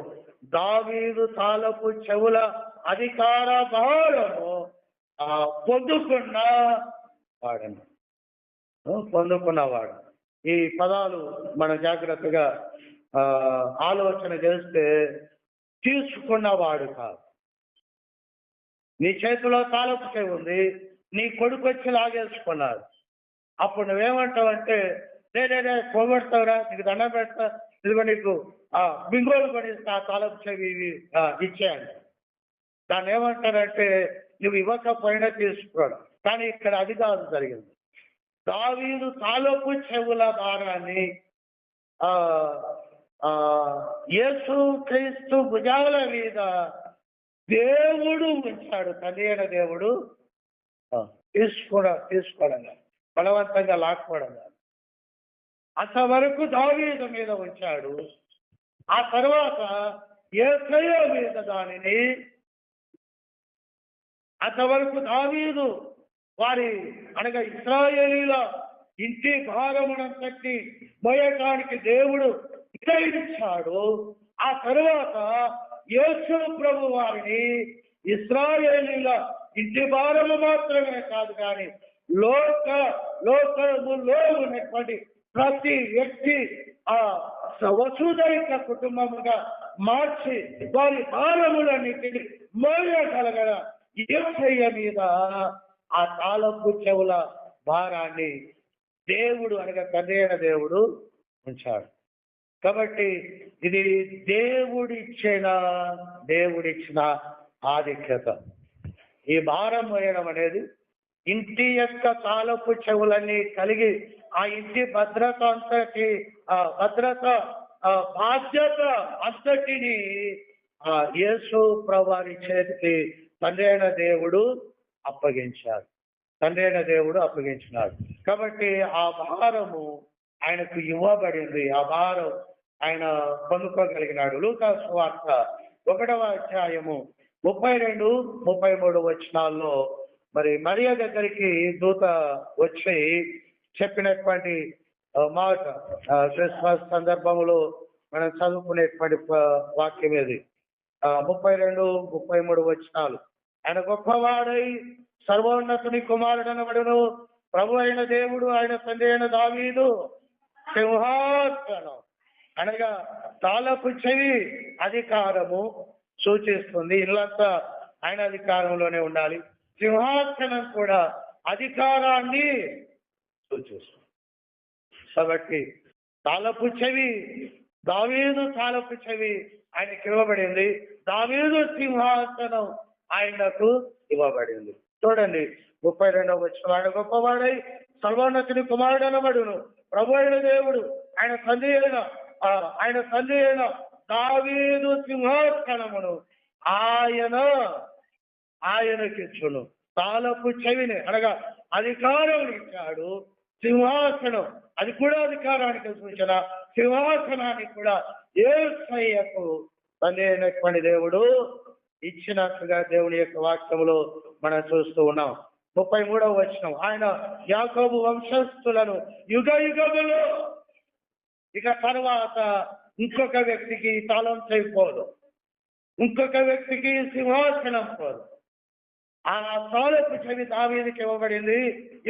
దావీదు తాళపు చెవుల అధికార భారము పొందుకున్నవాడు. ఈ పదాలు మనం జాగ్రత్తగా ఆలోచన చేస్తే, తీసుకున్నవాడు కాదు. నీ చేతిలో తాళపు చెవి ఉంది, నీ కొడుకు వచ్చి లాగేసుకున్నాడు. అప్పుడు నువ్వేమంటావు అంటే, నేనే పోగొడతావురా, నీకు దండం పెడతా, ఇదిగో నీకు బింగోలు కొనిస్తా, తాళపు చెవి ఇచ్చేయండి. దాన్ని ఏమంటారంటే, నువ్వు ఇవ్వకపోయినా తీసుకోవడం. కానీ ఇక్కడ అది కాదు జరిగింది. దావీదు తాళపు చెవుల భారాన్ని యేసు క్రీస్తు భుజాల మీద దేవుడు ఉంచాడు. తండ్రి అయిన దేవుడు తీసుకోవడం బలవంతంగా లాక్కోవడం. అంతవరకు దావీదు మీద ఉంచాడు. ఆ తర్వాత యేసయ్య మీద దానిని అంతవరకు దావీదు వారి అనగా ఇశ్రాయేలీల ఇంటి భారమునంతటి మోయటానికి దేవుడు నిర్ణయించాడు. ఆ తరువాత యేసు ప్రభు వారిని ఇశ్రాయేలీల ఇంటి భారము మాత్రమే కాదు కానీ లోకములో ఉన్నటువంటి ప్రతి వ్యక్తి ఆ వసుదైక కుటుంబముగా మార్చి వారి భారములన్నిటిని మోయగలగల యేసయ్య మీద ఆ తాళపు చెవుల భారాన్ని దేవుడు అనగా తండ్రి అయిన దేవుడు ఉంచాడు. కాబట్టి ఇది దేవుడిచ్చిన ఆధిక్యత. ఈ భారం వేయడం అనేది ఇంటి యొక్క తాళపు చెవులన్నీ కలిగి ఆ ఇంటి భద్రత బాధ్యత అంతటిని యేసు ప్రభువారి చేతికి తండ్రి అయిన దేవుడు అప్పగించినాడు. కాబట్టి ఆ భారము ఆయనకు ఇవ్వబడింది. ఆ భారం ఆయన పొందుకోగలిగినాడు. లూకా సువార్త 1వ అధ్యాయము 32-33 వచనాల్లో మరి మరియ దగ్గరికి దూత వచ్చి చెప్పినటువంటి మాట క్రిస్మస్ సందర్భంలో మనం చదువుకునేటువంటి వాక్యం ఇది. 32-33 వచనాలు. ఆయన గొప్పవాడై సర్వోన్నతుని కుమారుడనబడును, ప్రభు అయిన దేవుడు ఆయన తండ్రి అయిన దావీదు సింహాసనం అనగా తాళపు చెవి అధికారము సూచిస్తుంది. ఇల్లంతా ఆయన అధికారంలోనే ఉండాలి. సింహాసనం కూడా అధికారాన్ని సూచిస్తుంది. కాబట్టి దావీదు తాళపు చెవి ఆయనకి ఇవ్వబడింది. దావీదు సింహాసనం ఆయనకు ఇవ్వబడింది. చూడండి 32వ వచనం. ఆయన గొప్పవాడై సర్వోన్నతుని కుమారుడనబడును, ప్రభు అయిన దేవుడు ఆయన తండ్రి అయిన దావీదు సింహాసనమును ఆయనకిచ్చును. తాళపు చెవిని అనగా అధికారం ఇచ్చాడు. సింహాసనం అది కూడా అధికారానికి సూచన. సింహాసనానికి కూడా యేసయ్యకు తండ్రి అయినటువంటి దేవుడు ఇచ్చినట్లుగా దేవుని యొక్క వాక్యములో మనం చూస్తూ ఉన్నాం. 33వ వచనం. ఆయన యాకోబు వంశస్థులను యుగ యుగములో, ఇక తర్వాత ఇంకొక వ్యక్తికి తాళం చేయకపోదు, ఇంకొక వ్యక్తికి సింహాసనం పోదు. ఆ తాళపు చెవి దావీదుకి ఇవ్వబడింది,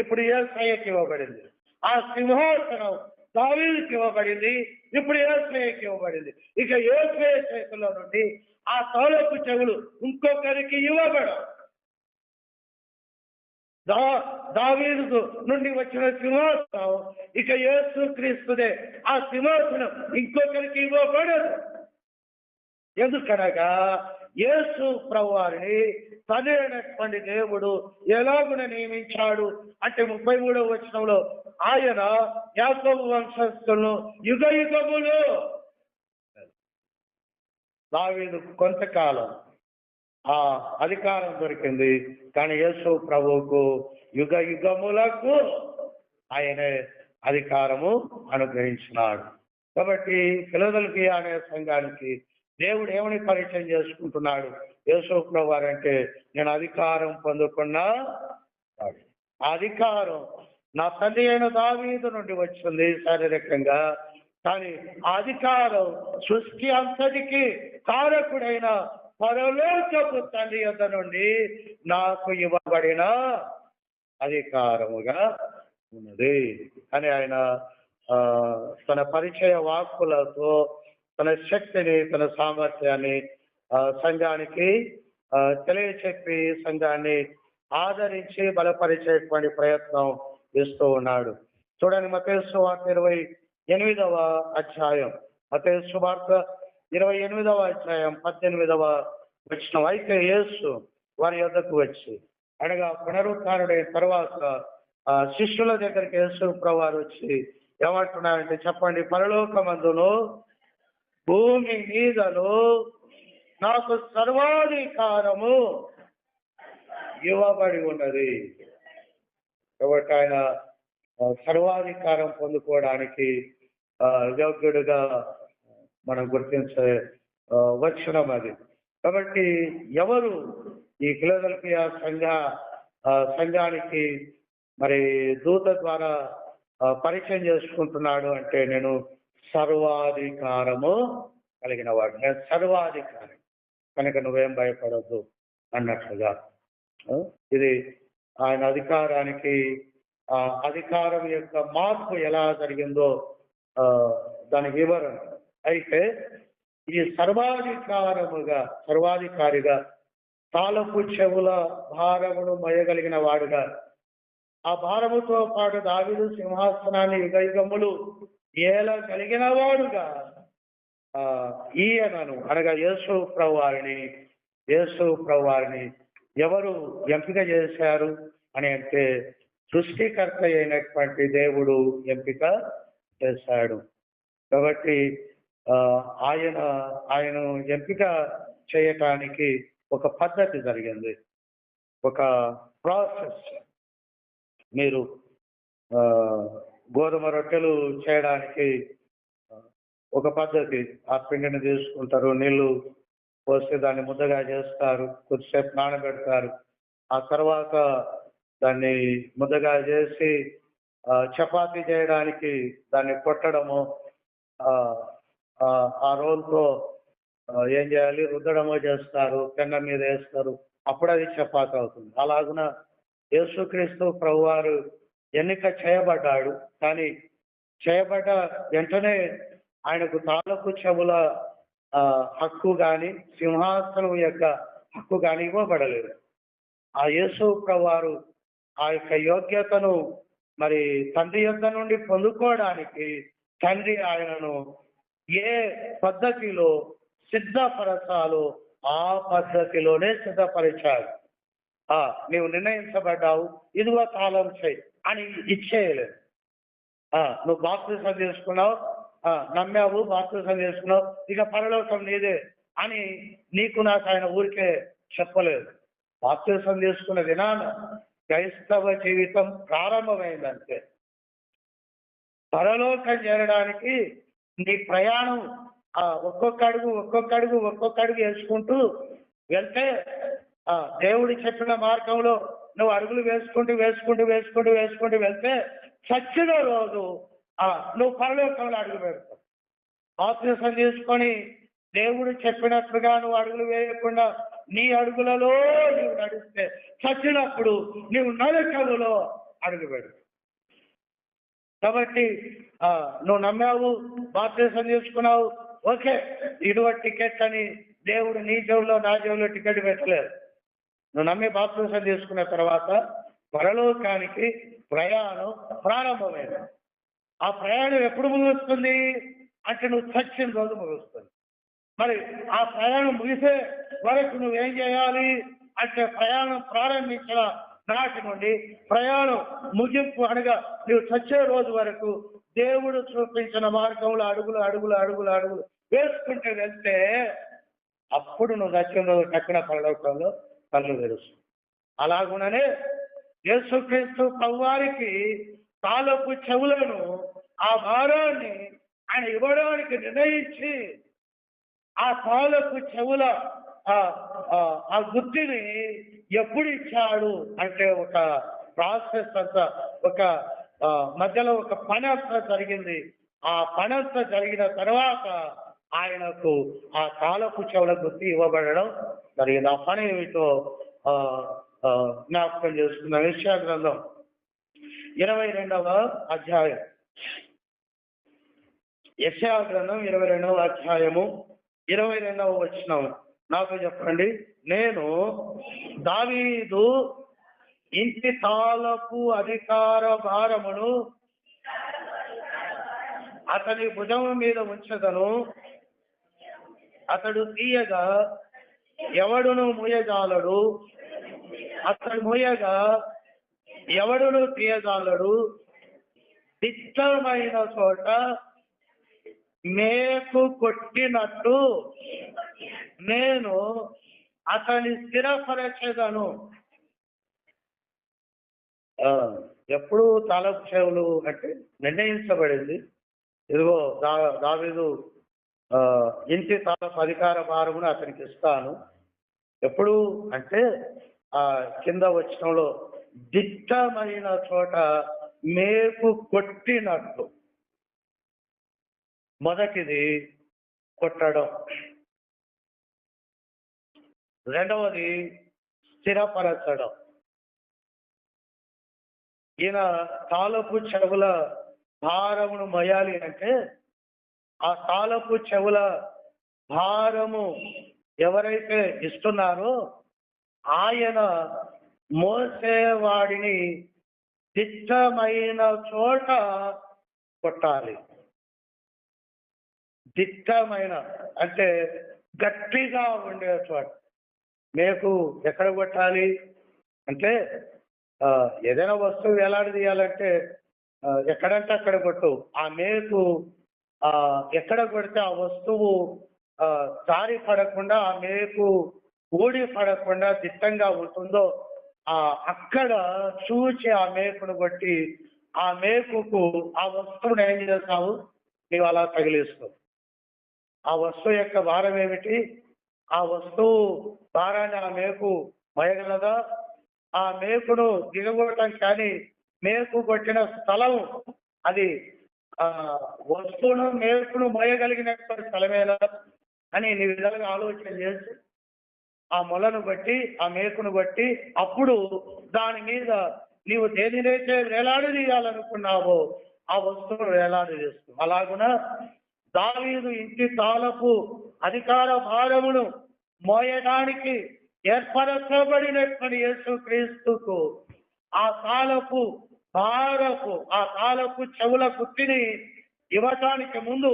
ఇప్పుడు యేసయ్యకి ఇవ్వబడింది. ఆ సింహాసనం దావీదుకి ఇవ్వబడింది, ఇప్పుడు యేసయ్యకి ఇవ్వబడింది. ఇక యేసయ్య చేతుల్లో నుండి ఆ తాళపు చెవులు ఇంకొకరికి ఇవ్వబడవు. దావీదు నుండి వచ్చిన సింహాసనం ఇక యేసు క్రీస్తుదే. ఆ సింహాసనం ఇంకొకరికి ఇవ్వబడదు. ఎందుకనగా యేసు ప్రభువారిని తండ్రి అయినటువంటి దేవుడు ఎలాగున నియమించాడు అంటే 33వ వచనంలో ఆయన యాకోబు వంశస్థులను యుగ యుగములు. దావీదు కొంతకాలం ఆ అధికారం దొరికింది, కానీ యేసు ప్రభువుకు యుగ యుగములకు ఆయన అధికారము అనుగ్రహించినాడు. కాబట్టి ఫిలదెల్ఫియా అనే సంఘానికి దేవుడు ఏమని పరిచయం చేసుకుంటున్నాడు? యేసు ప్రభు వారంటే నేను అధికారం పొందుకున్నా, ఆ అధికారం నా తండ్రి అయిన దావీదు నుండి వచ్చింది శారీరకంగా, కానీ ఆ అధికారం సృష్టి అంతటికి కారకుడైన పరలోకపు తండ్రి యొద్ద నుండి నాకు ఇవ్వబడిన అధికారముగా ఉన్నది అని ఆయన తన పరిచయ వాక్కులతో తన శక్తిని, తన సామర్థ్యాన్ని సంఘానికి తెలియచెప్పి సంఘాన్ని ఆదరించి బలపరిచేటువంటి ప్రయత్నం చేస్తూ ఉన్నాడు. చూడండి మత్తయి సువార్త 28వ అధ్యాయం. మత్తయి సువార్త 28వ అధ్యాయం 18వ వచనం. అయితే యేసు వారి యొద్దకు వచ్చి అనగా పునరుత్థానుడైన తర్వాత శిష్యుల దగ్గరికి యేసు ప్రభువారు వచ్చి ఏమంటున్నారంటే చెప్పండి, పరలోకమందును భూమి మీదను నాకు సర్వాధికారము ఇవ్వబడి ఉన్నది. కాబట్టి ఆయన సర్వాధికారం పొందుకోవడానికి యోగ్యుడుగా మనం గుర్తించే వచనం అది. కాబట్టి ఎవరు ఈ ఫిలదెల్ఫియా సంఘానికి మరి దూత ద్వారా పరిచయం చేసుకుంటున్నాడు అంటే నేను సర్వాధికారము కలిగిన వాడు, నేను సర్వాధికారి కనుక నువ్వేం భయపడద్దు అన్నట్లుగా. ఇది ఆయన అధికారానికి అధికారం యొక్క మార్పు ఎలా జరిగిందో దాని వివరణ. అయితే ఈ సర్వాధికారిగా తాళపు చెవుల భారమును మోయగలిగిన వాడుగా, ఆ భారముతో పాటు దావీదు సింహాసనాన్ని యుగయుగములు ఏలగలిగిన వాడుగా ఈయనను అనగా యేసు ప్రభువారిని ఎవరు ఎంపిక చేశారు అని అంటే సృష్టికర్త అయినటువంటి దేవుడు ఎంపిక చేశాడు. కాబట్టి ఆయన ఎంపిక చేయటానికి ఒక పద్ధతి జరిగింది, ఒక ప్రాసెస్. మీరు గోధుమ రొట్టెలు చేయడానికి ఒక పద్ధతి, ఆ పిండిని తీసుకుంటారు, నీళ్లు పోస్తే దాన్ని ముద్దగా చేస్తారు, కొద్దిసేపు నానబెడతారు, ఆ తర్వాత దాన్ని ముద్దగా చేసి చపాతీ చేయడానికి దాన్ని కొట్టడము, ఆ రోల్తో ఏం చేయాలి, రుద్దడమో చేస్తారు, పెన్న మీద వేస్తారు, అప్పుడు అది చపాతీ అవుతుంది. అలాగున యేసుక్రీస్తు ప్రభువారు ఎన్నిక చేయబడ్డాడు, కానీ చేయబడ్డ వెంటనే ఆయనకు తాళపు చెవుల హక్కు కానీ సింహాసనం యొక్క హక్కు కానీ ఇవ్వబడలేదు. ఆ యేసు ప్రభువారు ఆ యొక్క యోగ్యతను మరి తండ్రి యొద్ద నుండి పొందుకోవడానికి తండ్రి ఆయనను ఏ పద్ధతిలో సిద్ధపరచాలో ఆ పద్ధతిలోనే సిద్ధపరిచాడు. నీవు నిర్ణయించబడ్డావు, ఇదిగో తాళం చేయి అని ఇచ్చేయలేదు. నువ్వు బాప్తిసం తీసుకున్నావు, నమ్మావు, బాప్తిసం చేసుకున్నావు, ఇక పరలోకం నీదే అని నీకు నాకు ఆయన ఊరికే చెప్పలేదు. బాప్తిసం తీసుకున్న దినాన క్రైస్తవ జీవితం ప్రారంభమైందంటే పరలోకం చేరడానికి నీ ప్రయాణం ఒక్కొక్క అడుగు వేసుకుంటూ వెళ్తే, దేవుడి చెప్పిన మార్గంలో నువ్వు అడుగులు వేసుకుంటూ వెళ్తే చచ్చిన రోజు నువ్వు పరలోకంలో అడుగు పెడతావు. బాప్తిసం తీసుకొని దేవుడు చెప్పినట్లుగా నువ్వు అడుగులు వేయకుండా నీ అడుగులలో నువ్వు నడిస్తే చచ్చినప్పుడు నీవు నరకములో అడుగు పెడతావు. కాబట్టి నువ్వు నమ్మావు, బాప్తిసం తీసుకున్నావు, ఓకే, ఇటువంటి టికెట్ అని దేవుడు నీ జేబులో నా జేబులో టికెట్ పెట్టలేదు. నువ్వు నమ్మి బాప్తిసం తీసుకున్న తర్వాత పరలోకానికి ప్రయాణం ప్రారంభమైంది. ఆ ప్రయాణం ఎప్పుడు ముగుస్తుంది అంటే నువ్వు చచ్చిన రోజు ముగుస్తుంది. మరి ఆ ప్రయాణం ముగిసే వరకు నువ్వేం చేయాలి అంటే ప్రయాణం ప్రారంభించిన నాటి నుండి ప్రయాణం ముగింపు అనగా నువ్వు చచ్చే రోజు వరకు దేవుడు చూపించిన మార్గంలో అడుగులు వేసుకుంటూ వెళ్తే అప్పుడు నువ్వు చచ్చిన రోజు చచ్చిన పరలోకంలో కళ్ళు తెరుస్తుంది. అలాగుననే యేసుక్రీస్తు ప్రభువారికి తాళపు చెవులను ఆ భారాన్ని ఆయన ఇవ్వడానికి నిర్ణయించి ఆ తాళపు చెవుల ఆ గుర్తిని ఎప్పుడు ఇచ్చాడు అంటే ఒక ప్రాసెస్ అంతా, ఒక మధ్యలో ఒక పని అంతా జరిగింది. ఆ పని అంతా జరిగిన తర్వాత ఆయనకు ఆ తాళపు చెవుల గుర్తి ఇవ్వబడడం జరిగింది. ఆ పని ఏమిటో జ్ఞాపకం చేసుకున్న యెషయా గ్రంథం 22వ అధ్యాయం. యెషయా గ్రంథం 22వ అధ్యాయము 22వ వచనం నాకు చెప్పండి. నేను దావీదు ఇంటి తాళపు అధికార భారమును అతని భుజం మీద ఉంచదను, అతడు తీయగా ఎవడును మూయజాలడు, అతడు మూయగా ఎవడును తీయజాలడు. దిట్టమైన చోట మేకు కొట్టినట్టు నేను అతని స్థిరపరచెదను. ఎప్పుడు తాళపు చెవులు అంటే నిర్ణయించబడింది. ఇదిగో దావీదు ఇంటి తాళపు అధికార భారమును అతనికి ఇస్తాను, ఎప్పుడు అంటే ఆ కింద వచనంలో దిట్టమైన చోట మేకు కొట్టినట్లు. మొదటిది కొట్టడం, రెండవది స్థిరపరచడం. ఈయన తాళపు చెవుల భారమును మోయాలి అంటే ఆ తాళపు చెవుల భారము ఎవరైతే ఇస్తున్నారో ఆయన మోసేవాడిని దిట్టమైన చోట కొట్టాలి. దిట్టమైన అంటే గట్టిగా ఉండే చోట. మేకు ఎక్కడ కొట్టాలి అంటే ఏదైనా వస్తువు వేలాడదీయాలంటే ఎక్కడంటే అక్కడ కొట్టు. ఆ మేకు ఎక్కడ కొడితే ఆ వస్తువు జారి పడకుండా, ఆ మేకు ఊడి పడకుండా దిట్టంగా ఉంటుందో అక్కడ చూచి ఆ మేకును కొట్టి ఆ మేకుకు ఆ వస్తువును ఏం చేస్తావు, నీవు అలా తగిలిస్తావు. ఆ వస్తువు యొక్క భారం ఏమిటి? ఆ వస్తువు భారాన్ని ఆ మేకు మోయగలదా? ఆ మేకును దిగగొట్టడం కానీ మేకు కొట్టిన స్థలం అది వస్తువును మేకును మోయగలిగినటువంటి స్థలమేనా అని నీ విధాలుగా ఆలోచన చేసి ఆ మొలను బట్టి ఆ మేకును బట్టి అప్పుడు దాని మీద నీవు దేనినైతే వేలాడదీయాలనుకున్నావో ఆ వస్తువును వేలాడదీస్తావు. అలాగున దావీదు ఇంటి తాళపు అధికార భారమును మోయడానికి ఏర్పరచబడినటువంటి యేసుక్రీస్తుకు ఆ తాళపు చెవుల గుత్తిని ఇవ్వటానికి ముందు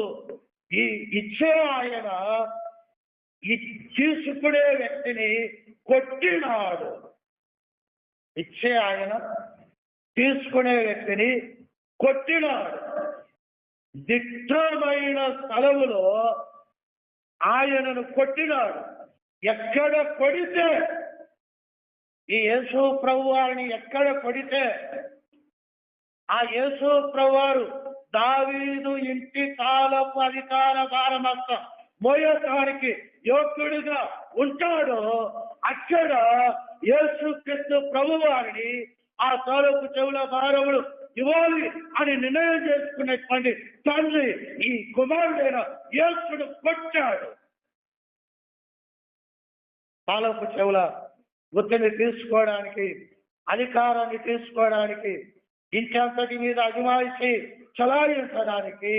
ఇచ్చే ఆయన తీసుకునే వ్యక్తిని కొట్టినాడు. ఇచ్చే ఆయన తీసుకునే వ్యక్తిని కొట్టినాడు. దిట్టమైన స్థలములో ఆయనను కొట్టినాడు. ఎక్కడ కొడితే ఈ యేసు ప్రభువారిని ఎక్కడ కొడితే ఆ యేసు ప్రభువారు దావీదు ఇంటి తాళపు అధికార భారమంతా మోయటానికి యోగ్యుడిగా ఉంటాడో అక్కడ యేసుక్రీస్తు ప్రభువారిని ఆ తాళపు చెవుల భారములు ఇవ్వాలి అని నిర్ణయం చేసుకునేటువంటి తండ్రి ఈ కుమారుడైన యేసుడు కొట్టాడు. తాళపు చెవుల గుర్తుని తీసుకోవడానికి, అధికారాన్ని తీసుకోవడానికి, ఇంటి అంతటి మీద అజమాయిషి చలాయించడానికి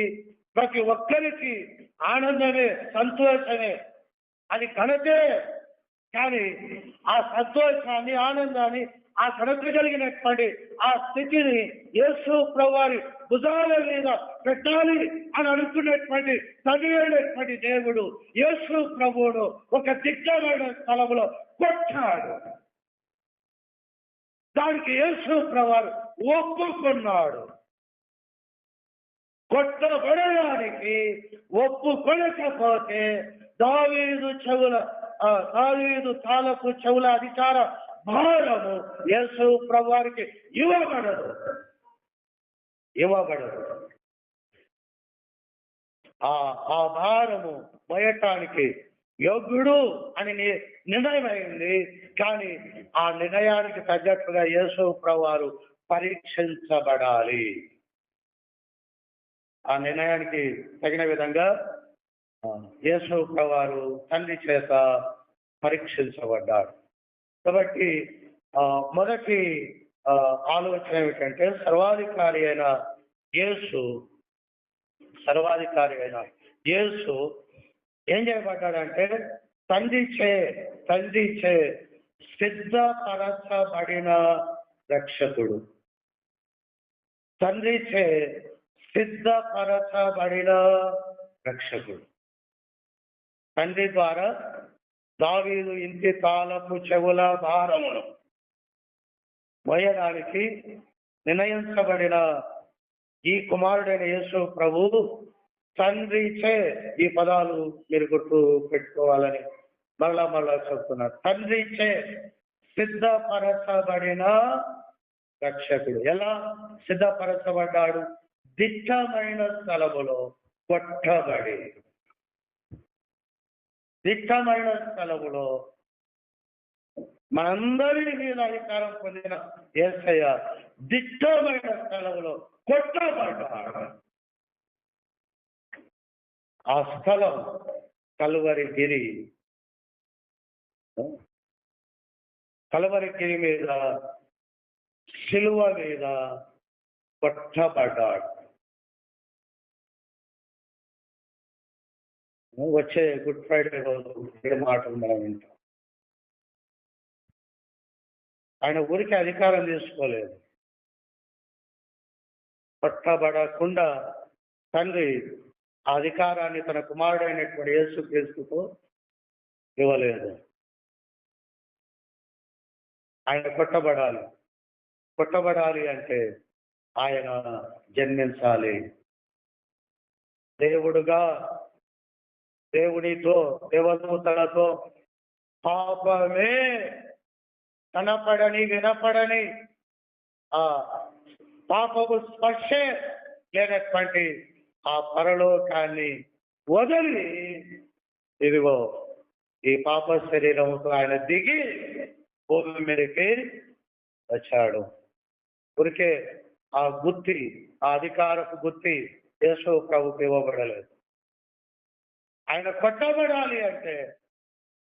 ప్రతి ఒక్కరికి ఆనందమే, సంతోషమే, అది ఘనతే. కానీ ఆ సంతోషాన్ని, ఆనందాన్ని, ఆ ఘనత కలిగినటువంటి ఆ స్థితిని యేసు ప్రభువారి భుజాల మీద పెట్టాలి అని అనుకున్నటువంటి తండ్రి అయినటువంటి దేవుడు యేసు ప్రభువును ఒక దిట్టమైన స్థలంలో కొట్టాడు. దానికి యేసు ప్రభువారు ఒప్పుకున్నాడు. కొట్టబడడానికి ఒప్పుకొనకపోతే దావీదు తాళపు చెవుల అధికార భారము యేసు ప్రభువారికి ఇవ్వబడదు. ఆ భారము మోయటానికి యోగ్యుడు అని నిర్ణయమైంది. కానీ ఆ నిర్ణయానికి తగ్గట్టుగా యేసు ప్రభువారు పరీక్షించబడాలి. ఆ నిర్ణయానికి తగిన విధంగా యేసు ప్రభువారు తండ్రి చేత పరీక్షించబడ్డాడు. కాబట్టి మొదటి ఆలోచన ఏమిటంటే సర్వాధికారి అయిన యేసు ఏం చేయబడ్డాడంటే తండ్రి చే సిద్ధపరచబడిన రక్షకుడు. తండ్రి చే సిద్ధపరచబడిన రక్షకుడు. తండ్రి ద్వారా దావీదు ఇంటి తాళపు చెవుల భారమును మోయడానికి నిర్ణయించబడిన ఈ కుమారుడైన యేసు ప్రభు తండ్రిచే, ఈ పదాలు మీరు గుర్తు పెట్టుకోవాలని మరలా చెప్తున్నారు. తండ్రిచే సిద్ధపరచబడిన రక్షకుడు. ఎలా సిద్ధపరచబడ్డాడు? దిట్టమైన స్థలములో కొట్టబడి. దిట్టమైన స్థలములో మనందరి మీద అధికారం పొందిన యేసయ్య దిట్టమైన స్థలంలో కొట్టబడ్డాడు. ఆ స్థలం కల్వరి గిరి. కల్వరి గిరి మీద, శిలువ మీద కొట్టబడ్డాడు. వచ్చే గుడ్ ఫ్రైడే రోజు ఏ మాటలు మనం వింటాం. ఆయన ఊరికి అధికారం తీసుకోలేదు. కొట్టబడకుండా తండ్రి ఆ అధికారాన్ని తన కుమారుడైనటువంటి యేసుక్రీస్తుకు ఇవ్వలేదు. ఆయన కొట్టబడాలి అంటే ఆయన జన్మించాలి. దేవుడుగా దేవునితో దేవదూతలతో పాపమే కనపడని వినపడని ఆ పాపపు స్పర్శే లేనటువంటి ఆ పరలోకాన్ని వదిలి ఇదిగో ఈ పాప శరీరంతో ఆయన దిగి భూమి మీదకి వచ్చాడు. ఊరికే ఆ గుత్తి, ఆ అధికారపు గుత్తి యేసు ప్రభుకి ఇవ్వబడలేదు. ఆయన కొట్టబడాలి అంటే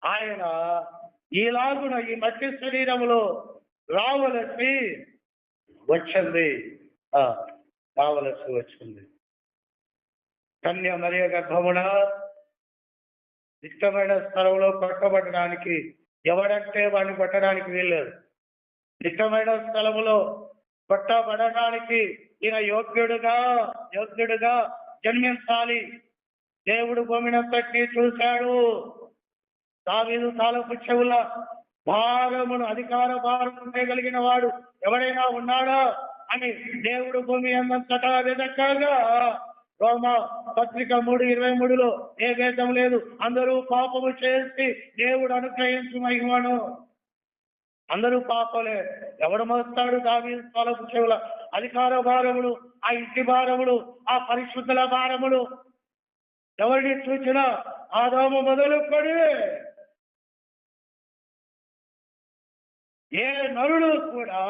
ఆయన ఈలాగున ఈ మట్టి శరీరంలో రావలసి వచ్చింది. కన్య మరియ గర్భమున ఇష్టమైన స్థలంలో కొట్టబడడానికి ఎవడంటే వాడిని కొట్టడానికి వీల్లేదు. ఇష్టమైన స్థలములో కొట్టబడడానికి ఈయన యోగ్యుడుగా జన్మించాలి. దేవుడు భూమినంతటినీ చూశాడు. దావీదు తాలపు చెవుల భారమును, అధికార భారము చేయగలిగిన వాడు ఎవరైనా ఉన్నాడా అని దేవుడు భూమి అంతటా వెదకగా రోమా పత్రిక 3:23 ఏ భేదం లేదు, అందరూ పాపము చేసి దేవుడు అనుగ్రహించు మహిమను. అందరూ పాపలే. ఎవడు మోస్తాడు దావీదు తాలపు చెవుల అధికార భారములు, ఆ ఇంటి భారములు, ఆ పరిశుద్ధుల భారములు? ఎవరిని చూసినా ఆదాము మొదలుకొని ఏ నరుడు కూడా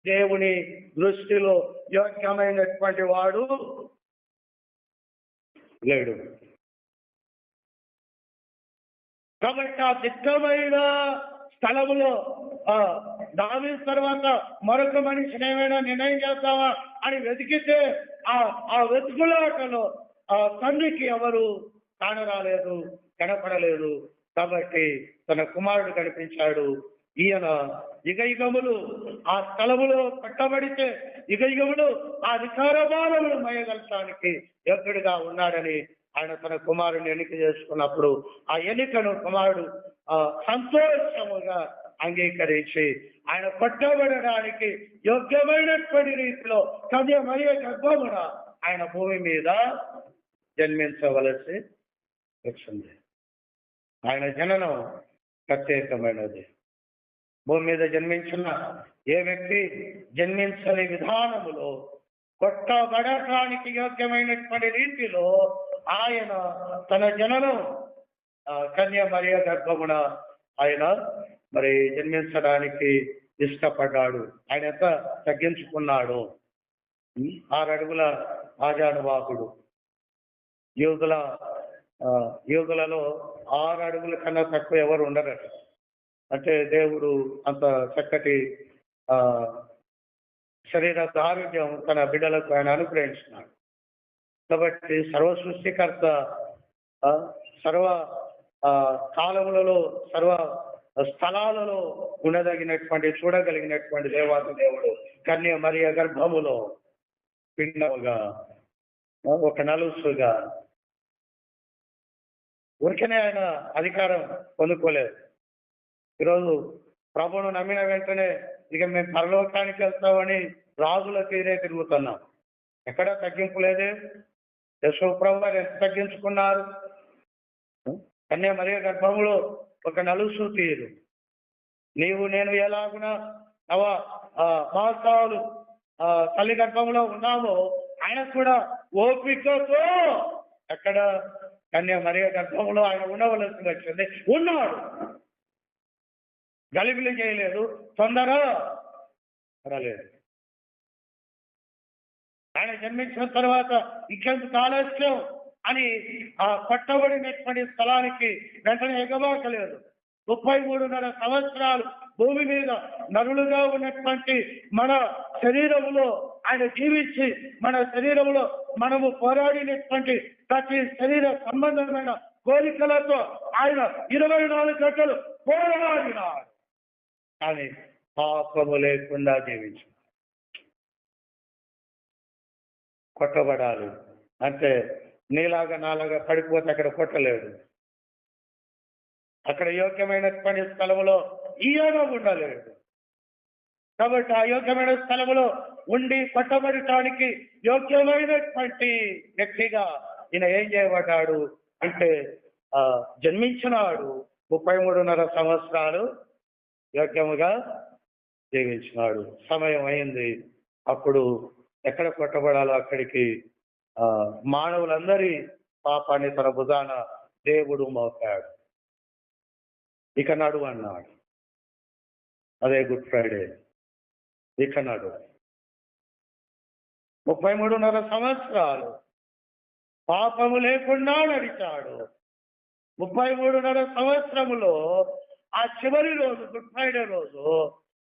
దేవుని దృష్టిలో యోగ్యమైనటువంటి వాడు లేడు. కాబట్టి ఆ దిట్టమైన స్థలములో దావీదు తర్వాత మరొక మనిషిని ఏమైనా నిర్ణయం చేస్తావా అని వెతికితే ఆ వెతుకులాటలో ఆ తండ్రికి ఎవరు కానరాలేదు, కనపడలేదు. కాబట్టి తన కుమారుడు కనిపించాడు. ఈయన యుగయుగములు ఆ స్థలములో కట్టబడితే యుగయుగములు ఆ అధికార భారములు మయగలటానికి యోగ్యుడిగా ఉన్నాడని ఆయన తన కుమారుని ఎన్నిక చేసుకున్నప్పుడు ఆ ఎన్నికను కుమారుడు సంతోషముగా అంగీకరించి ఆయన కొట్టబడడానికి యోగ్యమైనటువంటి రీతిలో కన్య మరియ గర్భమున ఆయన భూమి మీద జన్మించవలసి వచ్చింది. ఆయన జననం ప్రత్యేకమైనది. భూమి మీద జన్మించిన ఏ వ్యక్తి జన్మించని విధానములో కొట్టబడటానికి యోగ్యమైనటువంటి రీతిలో ఆయన తన జననం కన్య మరియ గర్భమున ఆయన మరి జన్మించడానికి ఇష్టపడ్డాడు. ఆయన ఎంత తగ్గించుకున్నాడు. 6 అడుగుల ఆజానుబాహుడు. యోగులలో 6 అడుగుల కన్నా తక్కువ ఎవరు ఉండరట. అంటే దేవుడు అంత చక్కటి శరీర ఆరోగ్యం తన బిడ్డలకు ఆయన అనుగ్రహించినాడు. కాబట్టి సర్వ సృష్టికర్త సర్వ కాలములలో సర్వ స్థలాలలో చూడగలిగినటువంటి దేవాది దేవుడు కన్య మరియ గర్భములో పిండముగా ఒక నలుసుగా ఊరికనే ఆయన అధికారం పొందుకోలేదు. ఈరోజు ప్రభువును నమ్మిన వెంటనే ఇక మేము పరలోకానికి వెళ్తామని రాజుల తీరే తిరుగుతున్నాం. ఎక్కడా తగ్గింపు లేదే. యేసు ప్రభు వారు ఎంత తగ్గించుకున్నారు. కన్య మరియ గర్భములో ఒక నలుసు తీరు. నీవు నేను ఎలాగున మాసాలు తల్లి గర్భంలో ఉన్నామో ఆయన కూడా ఓపికతో ఎక్కడ కన్య మరియ గర్భంలో ఆయన ఉండవలసి వచ్చింది. ఉన్నాడు. గలిబిలి చేయలేదు, తొందర పడలేదు. ఆయన జన్మించిన తర్వాత ఇంకెందుకు ఆలస్యం అని ఆ పట్టబడినటువంటి స్థలానికి వెంటనే ఎగబాకలేదు. 33.5 సంవత్సరాలు భూమి మీద నరులుగా ఉన్నటువంటి మన శరీరంలో ఆయన జీవించి, మన శరీరంలో మనము పోరాడినటువంటి ప్రతి శరీర సంబంధమైన కోరికలతో ఆయన 24 గంటలు పోరాడినాడు. కానీ పాపము లేకుండా జీవించాడు. కొట్టబడాలి అంటే నీలాగా నాలాగా పడిపోతే అక్కడ కొట్టలేడు. అక్కడ యోగ్యమైనటువంటి స్థలంలో ఈయన ఉండలేడు. కాబట్టి ఆ యోగ్యమైన స్థలంలో ఉండి కొట్టబడటానికి యోగ్యమైనటువంటి వ్యక్తిగా ఈయన ఏం చేయబడ్డాడు అంటే జన్మించినాడు. 33.5 సంవత్సరాలు యోగ్యముగా జీవించినాడు. సమయం అయింది. అప్పుడు ఎక్కడ కొట్టబడాలో అక్కడికి మానవులందరి పాపాన్ని తన భుజాన దేవుడు మోపాడు. ఇక నడు అన్నాడు. అదే గుడ్ ఫ్రైడే. ఇక నడు. 33.5 సంవత్సరాలు పాపము లేకుండా నడిచాడు. 33.5 సంవత్సరములో ఆ చివరి రోజు గుడ్ ఫ్రైడే రోజు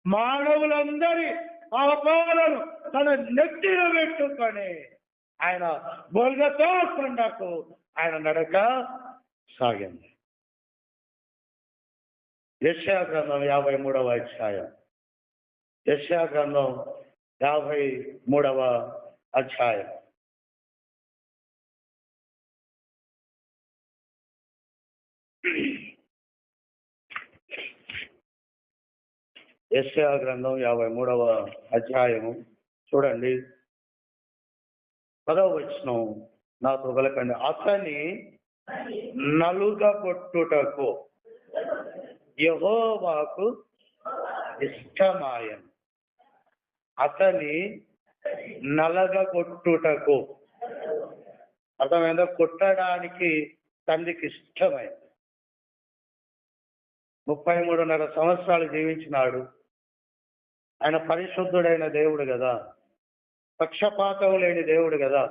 మానవులందరి పాపాలను తన నెత్తిన పెట్టుకొని ఆయన గొల్గొతా కొండకు ఆయన నడక సాగింది. యెషయా గ్రంథం 53వ అధ్యాయం. యెషయా గ్రంథం 53వ అధ్యాయం. యెషయా గ్రంథం 53వ అధ్యాయము చూడండి. 10వ వచనం నాతో పలకండి. అతని నలుగగొట్టుటకు యెహోవాకు ఇష్టమాయను. అతని నలగగొట్టుటకు అర్థమైందా? కొట్టడానికి తండ్రికి ఇష్టమైంది. 33.5 సంవత్సరాలు జీవించినాడు. ఆయన పరిశుద్ధుడైన దేవుడు కదా, పక్షపాతం లేని దేవుడు కదా.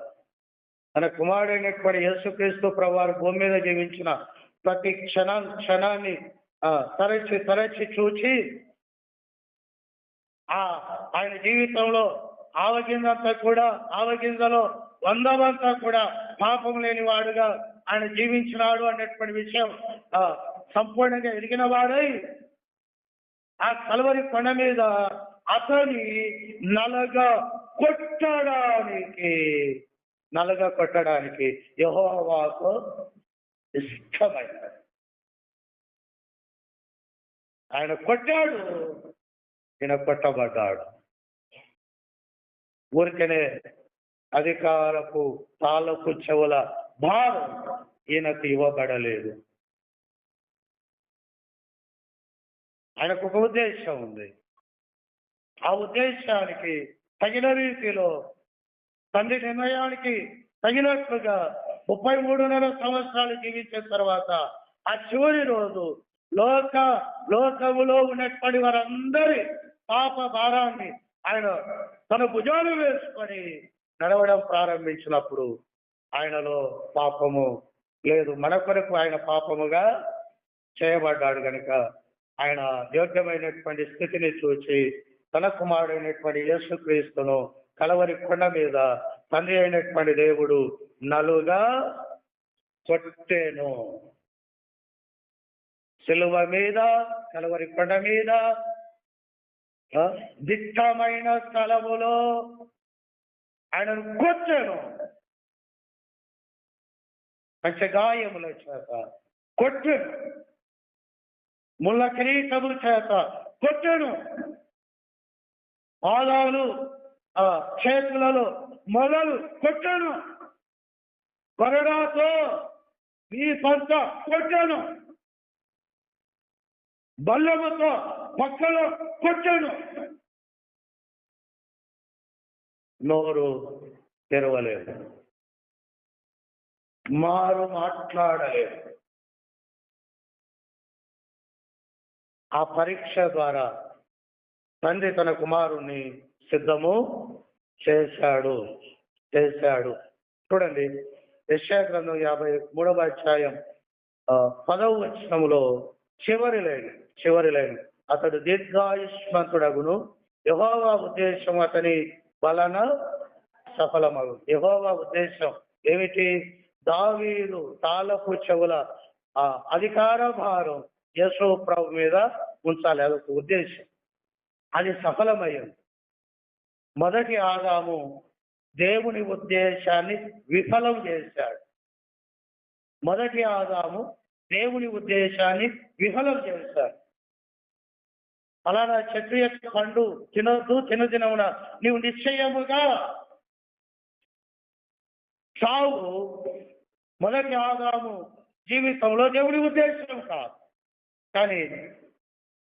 తన కుమారుడైనటువంటి యేసుక్రీస్తు ప్రభువారు భూమి మీద జీవించిన ప్రతి క్షణాన్ని తరచి చూచి ఆయన జీవితంలో ఆవగింజలో 100 కూడా పాపం లేని వాడుగా ఆయన జీవించినాడు అనేటువంటి విషయం సంపూర్ణంగా ఎరిగిన వాడై ఆ కల్వరి కొండ మీద అతని నలగా కొట్టడానికి యెహోవాకు ఇష్టమైనది. ఆయన కొట్టాడు, ఈయన కొట్టబడ్డాడు. ఊరికనే అధికారపు తాలపు చెవుల భారం ఈయనకు ఇవ్వబడలేదు. ఆయనకు ఒక ఉద్దేశం ఉంది. ఆ ఉద్దేశానికి తగిన రీతిలో తండ్రి నిర్ణయానికి తగినట్లుగా 33.5 సంవత్సరాలు జీవించిన తర్వాత ఆ చివరి రోజు లోకములో ఉన్నటువంటి వారందరి పాప భారాన్ని ఆయన తన భుజాలు వేసుకొని నడవడం ప్రారంభించినప్పుడు ఆయనలో పాపము లేదు. మన కొరకు ఆయన పాపముగా చేయబడ్డాడు కనుక ఆయన యోగ్యమైనటువంటి స్థితిని చూచి తన కుమారుడైనటువంటి యేసుక్రీస్తును కలవరి కొండ మీద తండ్రి అయినటువంటి దేవుడు నలుగా కొట్టెను. సిలువ మీద, కలవరి కొండ మీద, దిట్టమైన స్థలములో ఆయనను కొట్టెను. పంచగాయముల చేత కొట్టెను, ముళ్ళ కిరీటముల చేత కొట్టెను, పాదాలు చేతులలో మొదలు కొట్టెను, కొరడాతో మీ పంట కొట్టెను, బల్లముతో పక్కలో కొట్టెను. నోరు తెరవలేదు, మాట్లాడలేదు. ఆ పరీక్ష ద్వారా తండ్రి తన కుమారుణ్ణి సిద్ధము చేశాడు. చూడండి, యెషయా గ్రంథం 53వ అధ్యాయం 10వ వచనములో చివరి లైన్ అతడు దీర్ఘాయుష్మంతుడగును, యెహోవా ఉద్దేశం అతని వలన సఫలమగు. యెహోవా ఉద్దేశం ఏమిటి? దావీదు తాళపు చెవుల అధికార భారం యేసు ప్రభు మీద ఉంచాలి, అదొక ఉద్దేశం. అది సఫలమయ్యింది. మొదటి ఆదాము దేవుని ఉద్దేశాన్ని విఫలం చేశాడు. అలానా చెట్టు యొక్క పండు తినొద్దు, తినదినమున నీవు నిశ్చయముగా చావు. మొదటి ఆదాము జీవితంలో దేవుని ఉద్దేశం కాదు, కానీ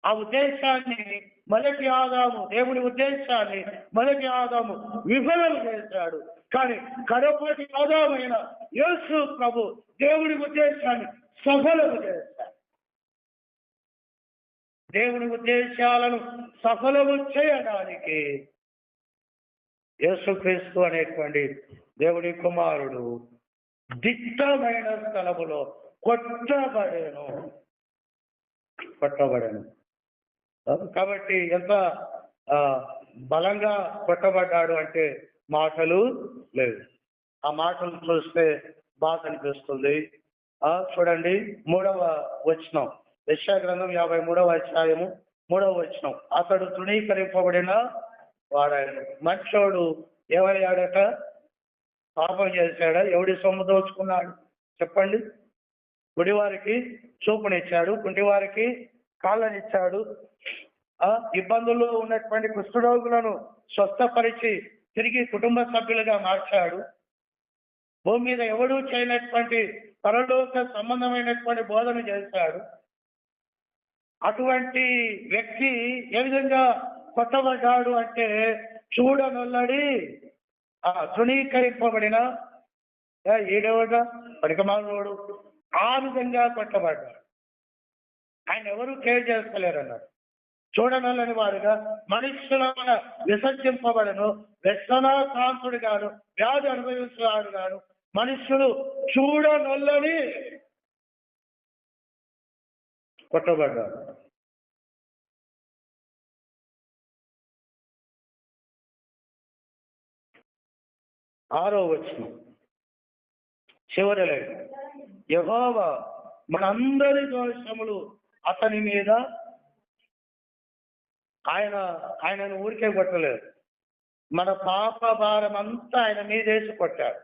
ఆ ఉద్దేశాన్ని దేవుని ఉద్దేశాన్ని మొదటి ఆదాము విఫలం చేశాడు. కానీ కడపటి ఆదామైన యేసు ప్రభు దేవుని ఉద్దేశాన్ని సఫలము చేశాడు. దేవుని ఉద్దేశాలను సఫలము చేయడానికి యేసుక్రీస్తు అనేటువంటి దేవుడి కుమారుడు దిట్టమైన స్థలములో కొట్టబడెను. కాబట్టి ఎంత బలంగా కొట్టబడ్డాడు అంటే మాటలు లేవు. ఆ మాటలు చూస్తే బాధ అనిపిస్తుంది. చూడండి, 3వ వచనం, యెషయా గ్రంథం 53వ అధ్యాయము 3వ వచనం. అతడు తృణీకరింపబడిన వాడాడు. మనుషుడు ఏమయ్యాడట? పాపం చేశాడా? ఎవడి సొమ్ము దోచుకున్నాడు చెప్పండి? గుడివారికి చూపునిచ్చాడు, కుంటివారికి కాళ్ళనిచ్చాడు, ఇబ్బందుల్లో ఉన్నటువంటి కుష్ఠరోగులను స్వస్థపరిచి తిరిగి కుటుంబ సభ్యులుగా మార్చాడు. భూమి మీద ఎవడూ చేయనటువంటి పరలోక సంబంధమైనటువంటి బోధన చేశాడు. అటువంటి వ్యక్తి ఏ విధంగా కొట్టబడ్డాడు అంటే చూడనొల్లడి తృణీకరింపబడిన ఏడవగా పనికిమాలినోడు ఆ విధంగా కొట్టబడ్డాడు. ఆయన ఎవరు కేర్ చేస్తలేరన్నారు. చూడనొల్లని వాడుగా మనుషుల విసర్జింపబడను, వ్యసనాక్రాంతుడు గాను, వ్యాధి అనుభవించేవాడు గాను, మనుషులు చూడనొల్లని కొట్టబడ్డాడు. ఆరో వచనం చివరి లైన్, యెహోవా మనందరి దోషములు అతని మీద, ఆయనను ఊరికే కొట్టలేదు, మన పాప భారం అంతా ఆయన మీదేసి కొట్టాడు.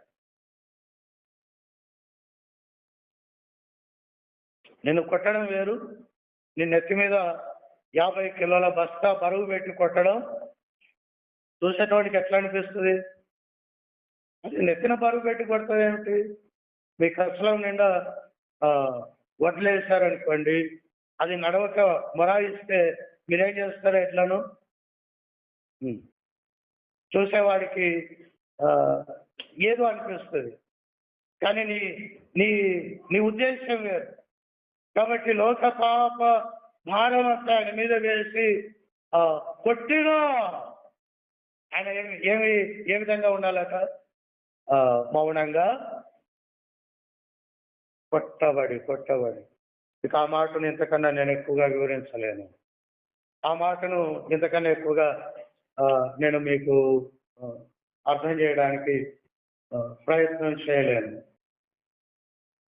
నిన్ను కొట్టడం వేరు, నీ నెత్తి మీద 50 కిలోల బస్తా బరువు పెట్టి కొట్టడం చూసేటోడికి ఎట్లా అనిపిస్తుంది? అది నెత్తిన బరువు పెట్టి కొడుతుంది ఏమిటి? మీ కష్టం నిండా వడ్లేసారనుకోండి, అది నడవక మొరాయిస్తే మీరేం చేస్తారో ఎట్లను చూసేవాడికి ఏదో అనిపిస్తుంది. కానీ నీ నీ ఉద్దేశం వేరు. కాబట్టి లోక పాప భారం అంతా ఆయన మీద వేసి కొట్టినా ఆయన ఏ విధంగా ఉండాలట? మౌనంగా కొట్టబడి. ఇక ఆ మాటను ఇంతకన్నా నేను ఎక్కువగా వివరించలేను. ఆ మాటను ఇంతకన్నా ఎక్కువగా నేను మీకు అర్థం చేయడానికి ప్రయత్నం చేయలేను.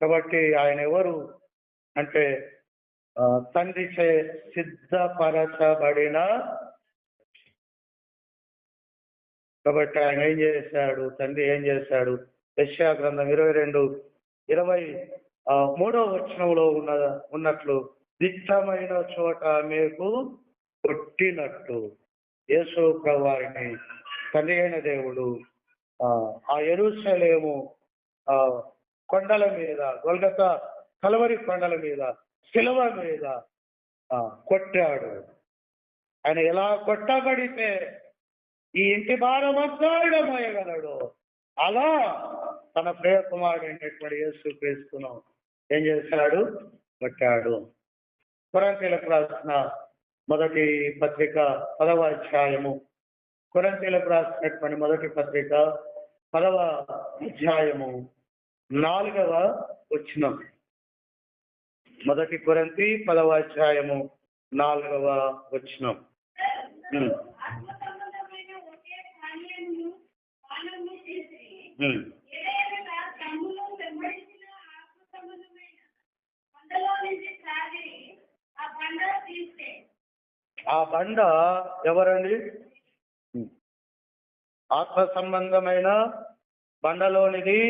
కాబట్టి ఆయన ఎవరు అంటే తండ్రి చే సిద్ధపరచబడిన. కాబట్టి ఆయన ఏం చేశాడు? తండ్రి ఏం చేశాడు? యెషయా గ్రంథం 22:23వ వచనంలో ఉన్నట్లు దిట్టమైన చోట మీకు కొట్టినట్టు యేసు ప్రభువారిని తండ్రి అయిన దేవుడు ఆ యెరూషలేము కొండల మీద, గొల్గొతా కల్వరి కొండల మీద, శిలువ మీద కొట్టాడు. ఆయన ఎలా కొట్టబడితే ఈ ఇంటి భారమంతా ఆయన మోయగలడు, అలా తన ప్రియ కుమారుడు అయినటువంటి యేసుక్రీస్తును ఏం చేశాడు? కొట్టాడు. కొరింథీయులకు రాసిన మొదటి పత్రిక 10వ అధ్యాయము. కొరింథీయులకు రాసినటువంటి మొదటి పత్రిక 10వ అధ్యాయము 4వ వచనం. మొదటి కొరింథీ 10వ అధ్యాయము 4వ వచనం. ఆ బండ ఎవరండి? ఆత్మ సంబంధమైన బండలోనిది.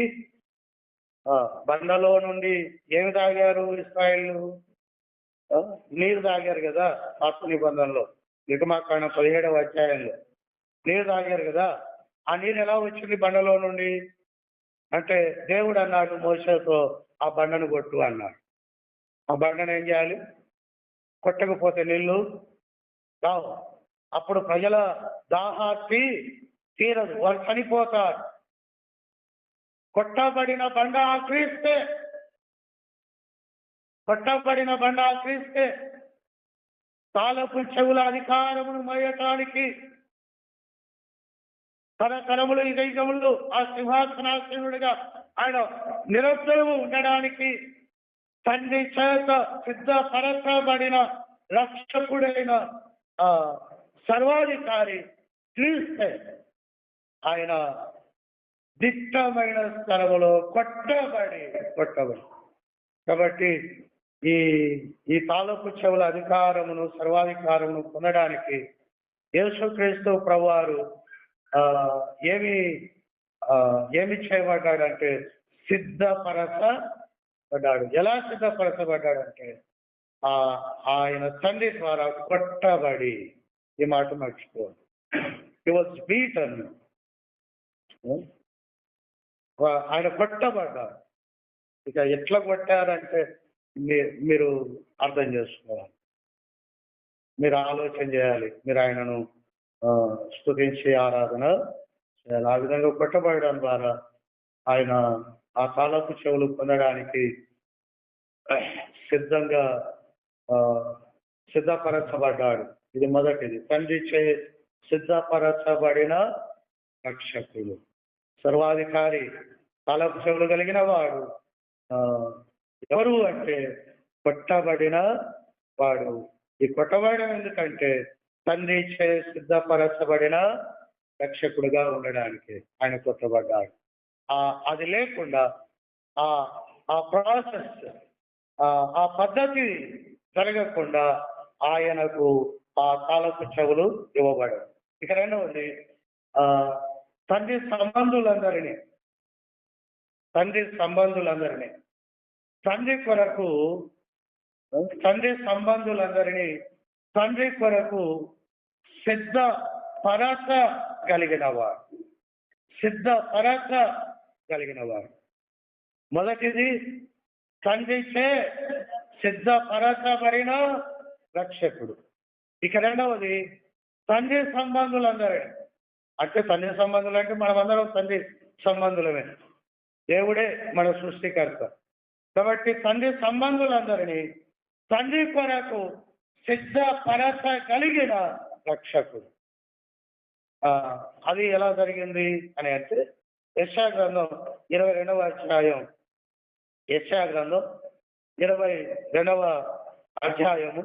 బండలో నుండి ఏమి తాగారు ఇశ్రాయేలు? నీరు తాగారు కదా. ఆత్మ నిబంధనలో నిర్గమాకాండం 17వ అధ్యాయంలో నీరు తాగారు కదా. ఆ నీరు ఎలా వచ్చింది బండలో నుండి అంటే, దేవుడు అన్నాడు మోషేతో, ఆ బండను కొట్టు అన్నాడు. ఆ బండను ఏం చేయాలి? కొట్టకపోతే నీళ్లు రావు. అప్పుడు ప్రజల దాహార్తి తీరదు, వాళ్ళు చనిపోతారు. కొట్టబడిన బండ క్రీస్తే, కొట్టబడిన బండ క్రీస్తే. తాళపు చెవుల అధికారమును మోయటానికి తరతరములు యుగములు ఆ సింహాసనాసీనుడిగా ఆయన నిరంతరము ఉండడానికి తండ్రి చేత సిద్ధపరచబడిన రక్షకుడైన సర్వాధికారి క్రీస్తే ఆయన దిట్టమైన స్థలములో కొట్టబడి. కాబట్టి ఈ తాలూకు చెవుల అధికారమును సర్వాధికారమును పొందడానికి యేసుక్రీస్తు ప్రభువారు ఏమి చేయబడ్డాడంటే సిద్ధపరచబడ్డాడు. ఎలా సిద్ధపరచబడ్డాడంటే ఆయన తండ్రి ద్వారా కొట్టబడి. ఈ మాట మర్చిపోదు. He was beaten. ఆయన కొట్టబడ్డారు. ఇక ఎట్లా కొట్టారంటే మీరు అర్థం చేసుకోవాలి, మీరు ఆలోచన చేయాలి, మీరు ఆయనను స్తుతించి ఆరాధన చేయాలి. ఆ విధంగా కొట్టబడడం ద్వారా ఆయన ఆ తాళపు చెవులు పొందడానికి సిద్ధపరచబడ్డాడు. ఇది మొదటిది. తండ్రి చే సిద్ధపరచబడిన రక్షకుడు, సర్వాధికారి, తాళపు చెవులు కలిగిన వాడు ఎవరు అంటే కొట్టబడిన వాడు. ఈ కొట్టబడడం ఎందుకంటే తండ్రి చే సిద్ధపరచబడిన రక్షకుడుగా ఉండడానికి ఆయన కొట్టబడ్డాడు. అది లేకుండా ఆ ప్రాసెస్, ఆ పద్ధతి జరగకుండా ఆయనకు ఆ తాళపు చెవులు ఇవ్వబడవు. ఇక రెండవది, తండ్రి సంబంధులందరినీ తండ్రి కొరకు సిద్ధపరచగలిగినవాడు. మొదటిది తండ్రిచే సిద్ధపరచబడిన రక్షకుడు. ఇక రెండవది తండ్రి సంబంధులందరినీ. అంటే తండ్రి సంబంధులు అంటే మనమందరం తండ్రి సంబంధులమే, దేవుడే మన సృష్టికర్త. కాబట్టి తండ్రి సంబంధులందరినీ తండ్రి కొరకు సిద్ధపరచగలిగిన రక్షకుడు. అది ఎలా జరిగింది అని అంటే యెషయా గ్రంథం 22వ అధ్యాయం, యెషయా గ్రంథం 22వ అధ్యాయము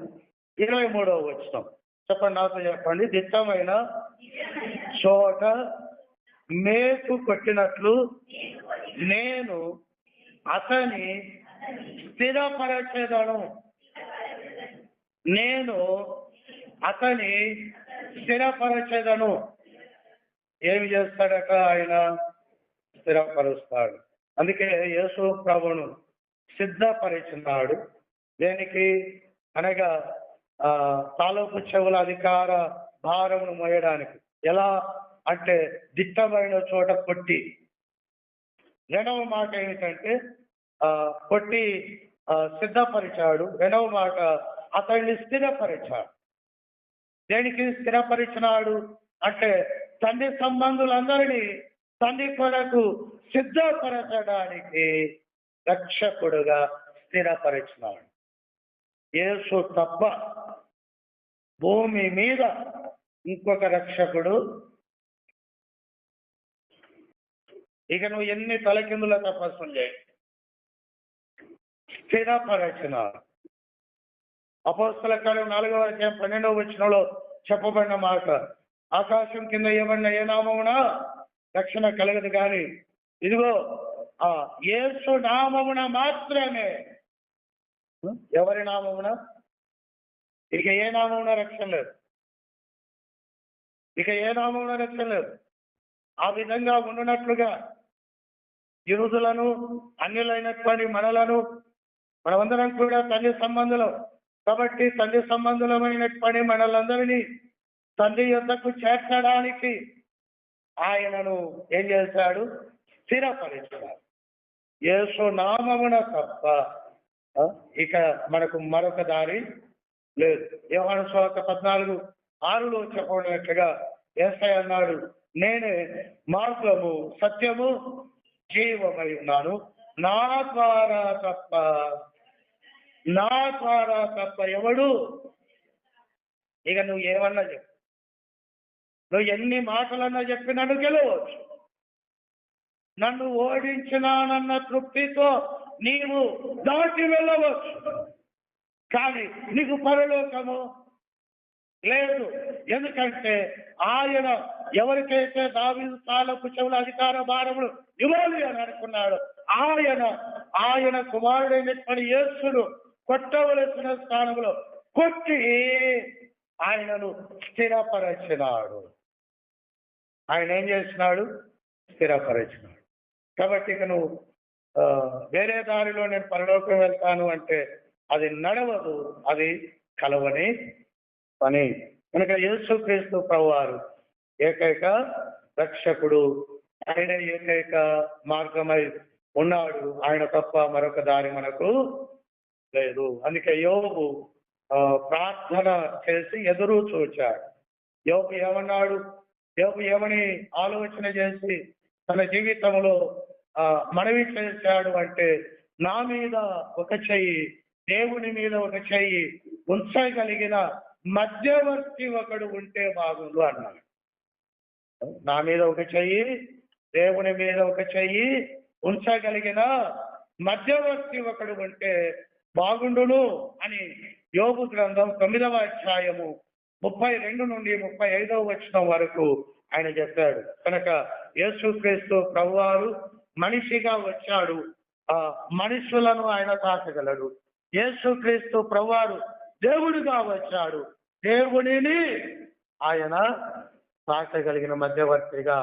23వ వచనం. చెప్పండి, నాతో చెప్పండి. దిట్టమైన చోట మేకు కొట్టినట్లు నేను అతని స్థిరపరచెదను. ఏమి చేస్తాడట? ఆయన స్థిరపరుస్తాడు. అందుకే యేసు ప్రభువును సిద్ధపరిచినాడు. దేనికి అనగా తాలూకు చెవుల అధికార భారమును మోయడానికి. ఎలా అంటే దిట్టమైన చోట కొట్టి. రెండవ మాట ఏమిటంటే కొట్టి సిద్ధపరిచాడు. రెండవ మాట అతన్ని స్థిరపరిచాడు. దేనికి స్థిరపరిచినాడు అంటే తండ్రి సంబంధులందరినీ తండ్రి కొరకు సిద్ధపరచడానికి రక్షకుడుగా స్థిరపరిచినాడు. యేసు తప్ప భూమి మీద ఇంకొక రక్షకుడు. ఇక నువ్వు ఎన్ని తలకిందుల తపస్సులు చేయి, స్థిరపరచిన. అపోస్తల కార్యం 4వ అధ్యాయం 12వ వచనంలో చెప్పబడిన మాట, ఆకాశం కింద ఏమన్నా ఏ నామమున రక్షణ కలగదు కానీ ఇదిగో ఆ యేసు నామమున మాత్రమే. ఎవరి నామమున? ఇక ఏ నామమున రక్షణ లేదు, ఇక ఏ నామమున రక్షణ లేదు. ఆ విధంగా ఉండునట్లుగా యూదులను, అన్యులైనటువంటి మనమందరం కూడా తండ్రి సంబంధులం కాబట్టి తండ్రి సంబంధులమైనటువంటి మనలందరినీ తండ్రి యొద్దకు చేర్చడానికి ఆయనను ఏం చేశాడు? స్థిరపరిచాడు. యేసు నామమున తప్ప ఇక మనకు మరొక దారి లేదు. యోహాను సువార్త 14:6లో చెప్పబడినట్లుగా యేసయ్య అన్నాడు, నేనే మార్గము, సత్యము, జీవమై ఉన్నాను. నా ద్వారా తప్ప ఎవడు. ఇక నువ్వు ఏమన్నా చెప్పు, నువ్వు ఎన్ని మాటలన్నా చెప్పి నన్ను గెలవచ్చు, నన్ను ఓడించినానన్న తృప్తితో నీవు దాటి వెళ్ళవచ్చు, కానీ నీకు పరలోకము లేదు. ఎందుకంటే ఆయన ఎవరికైతే దావీదు కాలపు చెవుల అధికార భారములు ఇవ్వాలి అని అనుకున్నాడు, ఆయన కుమారుడైనటువంటి యేసును కొట్టవలసిన స్థానంలో కొట్టి ఆయనను స్థిరపరచినాడు. ఆయన ఏం చేసినాడు? స్థిరపరచినాడు. కాబట్టి ఇక నువ్వు వేరే దారిలో నేను పరలోకం వెళ్తాను అంటే అది నడవదు, అది కలవని పని. కనుక యేసుక్రీస్తు ప్రభువారు ఏకైక రక్షకుడు, ఆయన ఏకైక మార్గమై ఉన్నాడు. ఆయన తప్ప మరొక దారి మనకు లేదు. అందుకే యోబు ప్రార్థన చేసి ఎదురు చూచాడు. యోబు ఏమన్నాడు? యోబు ఏమని ఆలోచన చేసి తన జీవితంలో మనవి చేశాడు అంటే, నా మీద ఒక చెయ్యి, దేవుని మీద ఒక చెయ్యి ఉంచగలిగిన మధ్యవర్తి ఒకడు ఉంటే బాగుండు అన్నాడు. నా మీద ఒక చెయ్యి, దేవుని మీద ఒక చెయ్యి ఉంచగలిగిన మధ్యవర్తి ఒకడు ఉంటే బాగుండును అని యోబు గ్రంథం 9వ అధ్యాయము 32 నుండి 35వ వచనం వరకు ఆయన చెప్పాడు. కనుక యేసుక్రీస్తు ప్రభువారు మనిషిగా వచ్చాడు, మనుషులను ఆయన తాకగలడు. యేసుక్రీస్తు ప్రభువారు దేవుడిగా వచ్చాడు, దేవుడిని ఆయన తాకగలిగిన మధ్యవర్తిగా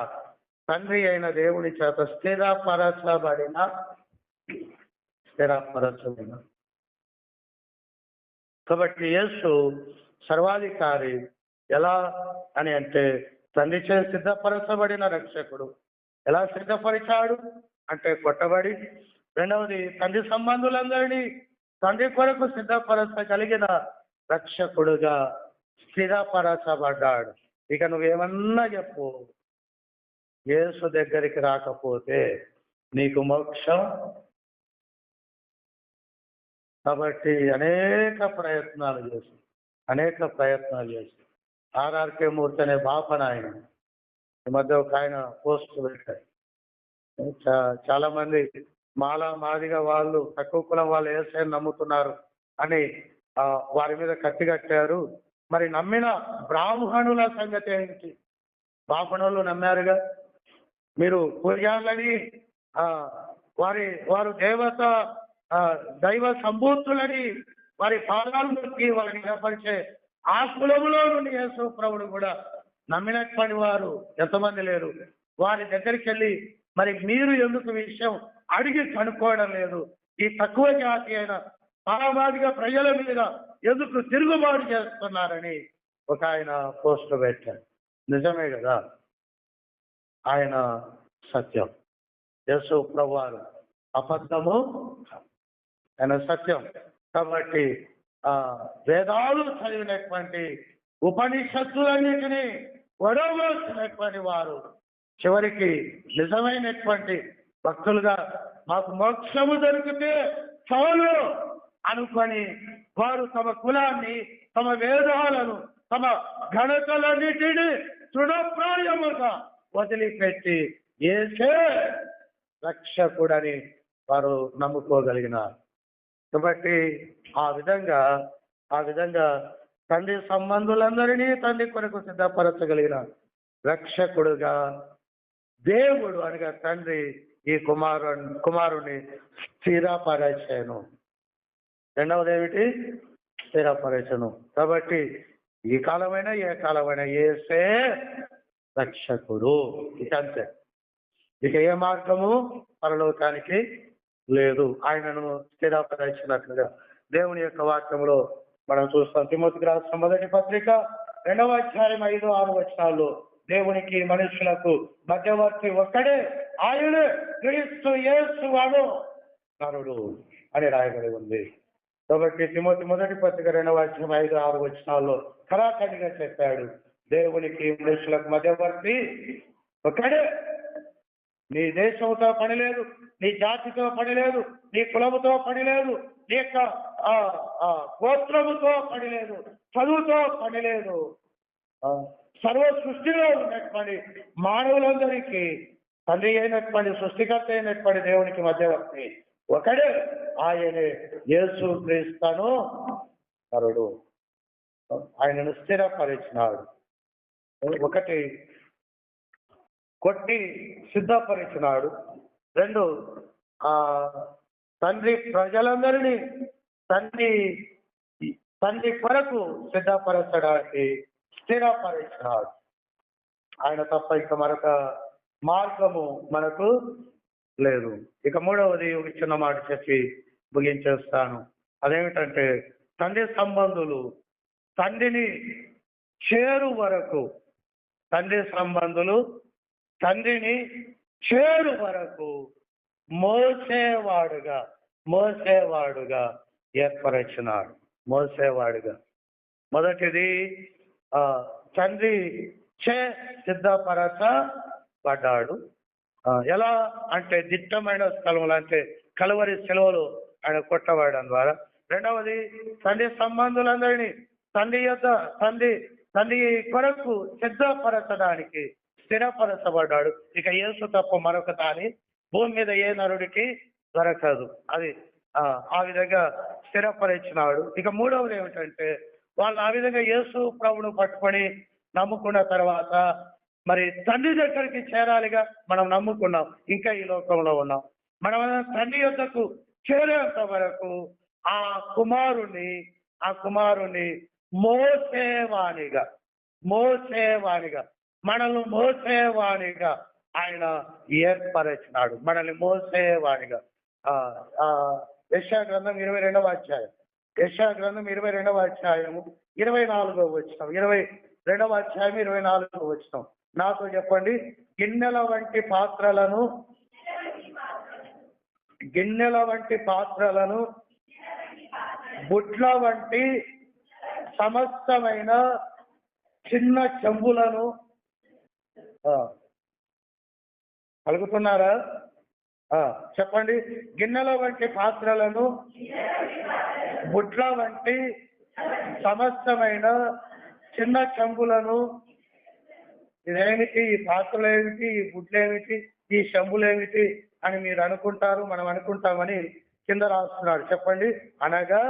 తండ్రి అయిన దేవుని చేత స్థిరపరచబడిన. కాబట్టి యేసు సర్వాధికారి. ఎలా అని అంటే, తండ్రి చేత సిద్ధపరచబడిన రక్షకుడు. ఎలా సిద్ధపరిచాడు అంటే కొట్టబడి. రెండవది, తండ్రి సంబంధులందరినీ తండ్రి కొరకు సిద్ధపరచగలిగిన రక్షకుడుగా స్థిరపరచబడ్డాడు. ఇక నువ్వేమన్నా చెప్పు, యేసు దగ్గరికి రాకపోతే నీకు మోక్షం. కాబట్టి అనేక ప్రయత్నాలు చేసి ఆర్ఆర్కే మూర్తి అనే బాపన ఆయన ఈ మధ్య ఒక ఆయన పోస్ట్ పెట్టారు. చాలా మంది మాదిగా వాళ్ళు, తక్కువ కులం వాళ్ళు యేసయ్యను నమ్ముతున్నారు అని వారి మీద కత్తి కట్టారు. మరి నమ్మిన బ్రాహ్మణుల సంగతి ఏంటి? బాపనులు నమ్మారుగా. మీరు పూజారులని, వారు దైవ సంబూతులని వారి పాదాలు నొక్కి వారిని నిలపరిచే ఆ కులములో నుండి యేసు ప్రభువును కూడా నమ్మినటువంటి వారు ఎంతమంది లేరు? వారి దగ్గరికి వెళ్ళి మరి మీరు ఎందుకు విషయం అడిగి కనుక్కోవడం లేదు? ఈ తక్కువ జాతి అయిన మానవాదిగా ప్రజల మీద ఎందుకు తిరుగుబాటు చేస్తున్నారని ఒక ఆయన పోస్ట్ పెట్టారు. నిజమే కదా, ఆయన సత్యం. యేసు ప్రభువారు అబద్ధము, ఆయన సత్యం. కాబట్టి వేదాలు చదివినటువంటి ఉపనిషత్తులన్నిటినీ వడవలసినటువంటి వారు చివరికి నిజమైనటువంటి భక్తులుగా మాకు మోక్షము దొరికితే చాలు అనుకొని వారు తమ కులాన్ని, తమ వేదాలను, తమ ఘనతలన్నిటినీ తృణప్రాయముగా వదిలిపెట్టి యేసే రక్షకుడని వారు నమ్ముకోగలిగినారు. కాబట్టి ఆ విధంగా తండ్రి సంబంధులందరినీ తండ్రి కొరకు సిద్ధపరచగలిగిన రక్షకుడుగా దేవుడు అనగా తండ్రి ఈ కుమారుని స్థిరపరచెను. రెండవది ఏమిటి? స్థిరపరచెను. కాబట్టి ఈ కాలమైన ఏ కాలమైన యేసే రక్షకుడు. ఇక అంతే. ఇక ఏ మార్గము పరలోకానికి లేదు. ఆయనను స్థిరపరచినట్లుగా దేవుని యొక్క వాక్యంలో మనం చూస్తాం. తిమోతికి రాసిన మొదటి పత్రిక 2వ అధ్యాయం 5-6 వచనాల్లో దేవునికి మనుషులకు మధ్యవర్తి ఒక్కడే, ఆయనే క్రీస్తు యేసు అను నరుడు అని రాయబడి ఉంది. కాబట్టి తిమోతి మొదటి పత్రిక 2వ అధ్యాయం 5-6 వచనాల్లో ఖరాఖండిగా చెప్పాడు, దేవునికి మనుషులకు మధ్యవర్తి ఒక్కడే. నీ దేశంతో పని లేదు, నీ జాతితో పని లేదు, నీ కులముతో పని లేదు, నీ యొక్క గోత్రముతో పని లేదు, చదువుతో పని లేదు. సర్వ సృష్టిలో ఉన్నటువంటి మానవులందరికీ తండ్రి అయినటువంటి, సృష్టికర్త అయినటువంటి దేవునికి మధ్యవర్తి ఒకడే, ఆయనే యేసు క్రీస్తును నరుడు. ఆయనను స్థిరపరిచినాడు. ఒకటి, కొట్టి సిద్ధపరిచినాడు. 2, తండ్రి ప్రజలందరినీ తండ్రి కొరకు సిద్ధపరచడానికి స్థిరపరిచినాడు. ఆయన తప్ప ఇక మరొక మార్గము మనకు లేదు. ఇక 3వది ఒక చిన్న మాట చెప్పి ముగించేస్తాను. అదేమిటంటే తండ్రి సంబంధులు తండ్రిని చేరు వరకు, తండ్రిని చేరు వరకు మోసేవాడుగా ఏర్పరచినాడు. మోసేవాడుగా మొదటిది తండ్రి సిద్ధపరచబడ్డాడు. ఎలా అంటే దిట్టమైన స్థలంలో, అంటే కలువరి సెలవులు ఆయన కొట్టబడడం ద్వారా. రెండవది తండ్రి సంబంధులందరినీ తండ్రి కొరకు సిద్ధపరచడానికి స్థిరపరచబడ్డాడు. ఇక యేసు తప్ప మరొక దాని భూమి మీద ఏ నరుడికి దొరకదు. అది ఆ విధంగా స్థిరపరిచినాడు. ఇక 3వది ఏమిటంటే వాళ్ళు ఆ విధంగా యేసు ప్రభువును పట్టుకొని నమ్ముకున్న తర్వాత మరి తండ్రి దగ్గరికి చేరాలిగా. మనం నమ్ముకున్నాం, ఇంకా ఈ లోకంలో ఉన్నాం. మనం తండ్రి యొద్దకు చేరేంత వరకు ఆ కుమారుని మోసేవానిగా మనల్ని మోసేవానిగా ఆయన ఏర్పరచినాడు. మనల్ని మోసేవానిగా. యెషయా గ్రంథం 22వ అధ్యాయం 22వ అధ్యాయము 24వ వచనం, 22వ అధ్యాయం 24వ వచనం. నాతో చెప్పండి. గిన్నెల వంటి పాత్రలను బుట్ల వంటి సమస్తమైన చిన్న చెంబులను కలుగుతున్నారా? చెప్పండి. గిన్నెల వంటి పాత్రలను, బుట్ల వంటి సమస్తమైన చిన్న చెంబులను. ఇదేమిటి? ఈ పాత్రలు ఏమిటి? ఈ బుడ్లు ఏమిటి? ఈ చెంబులు ఏమిటి అని మీరు అనుకుంటారు, మనం అనుకుంటామని కింద రాస్తున్నాడు. చెప్పండి. అనగా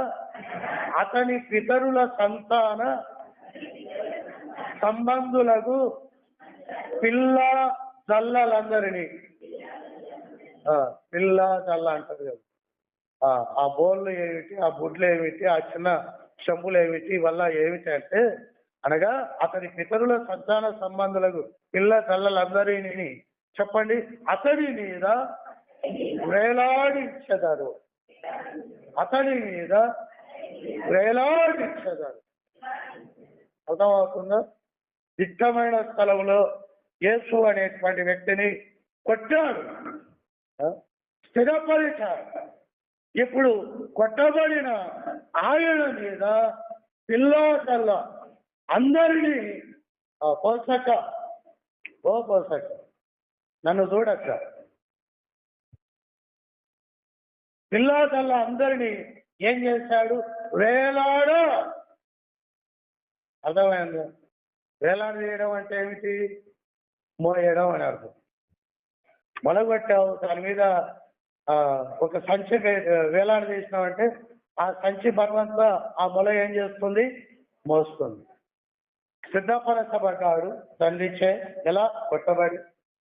అతని పితరుల సంతాన సంబంధులకు పిల్ల జల్లలందరినీ, పిల్ల జల్ల అంటారు కదా, ఆ బోళ్ళు ఏమిటి, ఆ బుడ్లు ఏమిటి, ఆ చిన్న చెంబులు ఏమిటి, వల్ల ఏమిటి అంటే అనగా అతని పితరుల సంతాన సంబంధులకు పిల్ల జల్లలందరినీ చెప్పండి అతని మీద వేలాడించెదరు. అర్థమవుతుందా? దిట్టమైన స్థలంలో యేసు అనేటువంటి వ్యక్తిని కొట్టాడు, స్థిరపరిచాడు. ఇప్పుడు కొట్టబడిన ఆయన మీద పిల్లల అందరినీ పోసక నన్ను చూడక్క, పిల్లల అందరినీ ఏం చేశాడు? వేలాడు. అర్థమైంది? వేలాడు చేయడం అంటే ఏమిటి? మోయడం అని అర్థం. మొలగొట్టావు, దాని మీద ఒక సంచి వేలాడు చేసినావంటే ఆ సంచి బరువంతా ఆ మొల ఏం చేస్తుంది? మోస్తుంది. సిద్ధపరచబడ్డాడు తండ్రిచే, ఎలా? కొట్టబడి.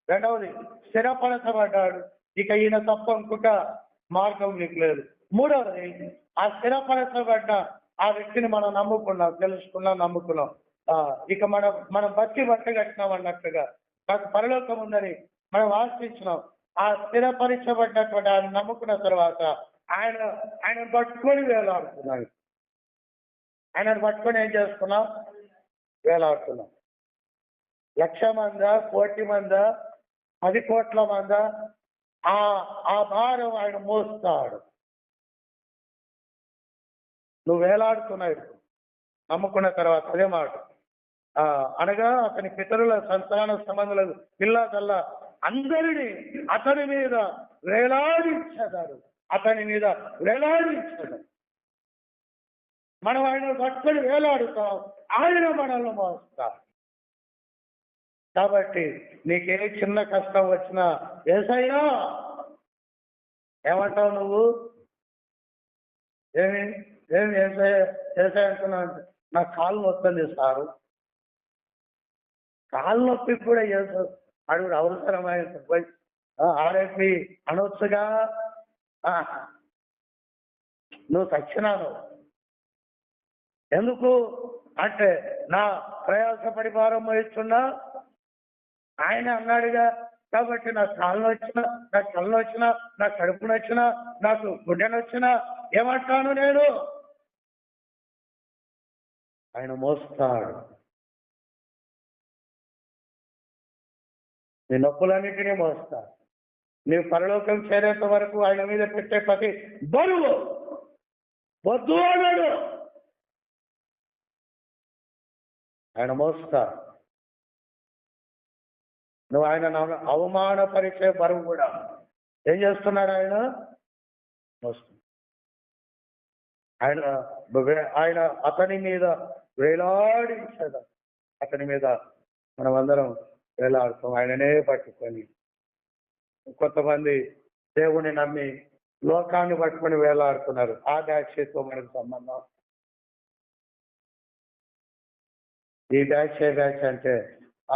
రెండవది, స్థిరపరచబడ్డాడు. ఇక ఈయన తప్ప ఇంకొక మార్గం నీకు లేదు. మూడవది, ఆ స్థిరపరచబడ్డ ఆ వ్యక్తిని మనం నమ్ముకున్నాం, తెలుసుకున్నాం, నమ్ముకున్నాం. ఇక మనం బట్టి కట్టినాం అన్నట్టుగా నాకు పరలోకం ఉందని మనం ఆశించినాం. ఆ స్థిరపరచబడ్డటువంటి ఆయన నమ్ముకున్న తర్వాత ఆయన పట్టుకొని వేలాడుతున్నాడు. ఆయనను పట్టుకొని ఏం చేస్తున్నాం? వేలాడుతున్నాం. 1,00,000 మందా, 1,00,00,000 మందా, 10 కోట్ల మందా, ఆ భారం ఆయన మోస్తాడు. నువ్వు వేలాడుతున్నావు నమ్ముకున్న తర్వాత. అదే మాట. అనగా అతని పితరుల సంతాన సంబంధులకు పిల్లకల్లా అందరినీ అతని మీద వేలాడించారు. అతని మీద వేలాడించారు. మనం ఆయన పట్టుకొని వేలాడుతాం, ఆయన మనల్ని మోస్తాం. కాబట్టి నీకే చిన్న కష్టం వచ్చినా యేసయ్యా ఏమంటావు నువ్వు? ఏమి యేసయ్య అంటున్నావు అంటే, నాకు కాలు నొప్పి సారు. కాలు నొప్పి కూడా అడుగుడు అవసరమైన ఆర్ఎంపి అనొచ్చుగా. నువ్వు చచ్చినాను. ఎందుకు అంటే నా ప్రయాసపడి భారం వహిస్తున్నా ఆయన అన్నాడుగా. కాబట్టి నాకు కాళ్ళు వచ్చినా, నాకు కళ్ళు వచ్చినా, నాకు కడుపు నచ్చినా, నాకు గుడ్డెనొచ్చినా ఏమంటాను నేను? ఆయన మోస్తాడు. నీ నొప్పులన్నిటినీ మోస్తాడు. నీవు పరలోకం చేరేంత వరకు ఆయన మీద పెట్టే ప్రతి బరువు వద్దు అన్నాడు. ఆయన మోస్తాడు. నువ్వు ఆయన అవమానపరిచే బరువు కూడా ఏం చేస్తున్నాడు? ఆయన మోస్తున్నాడు. ఆయన అతని మీద వేలాడించదు. అతని మీద మనమందరం వేలాడుతాం, ఆయననే పట్టుకొని. కొంతమంది దేవుని నమ్మి లోకాన్ని పట్టుకొని వేలాడుతున్నారు. ఆ బ్యాచ్తో మనకు సంబంధం. ఈ బ్యాచ్ ఏ బ్యాచ్ అంటే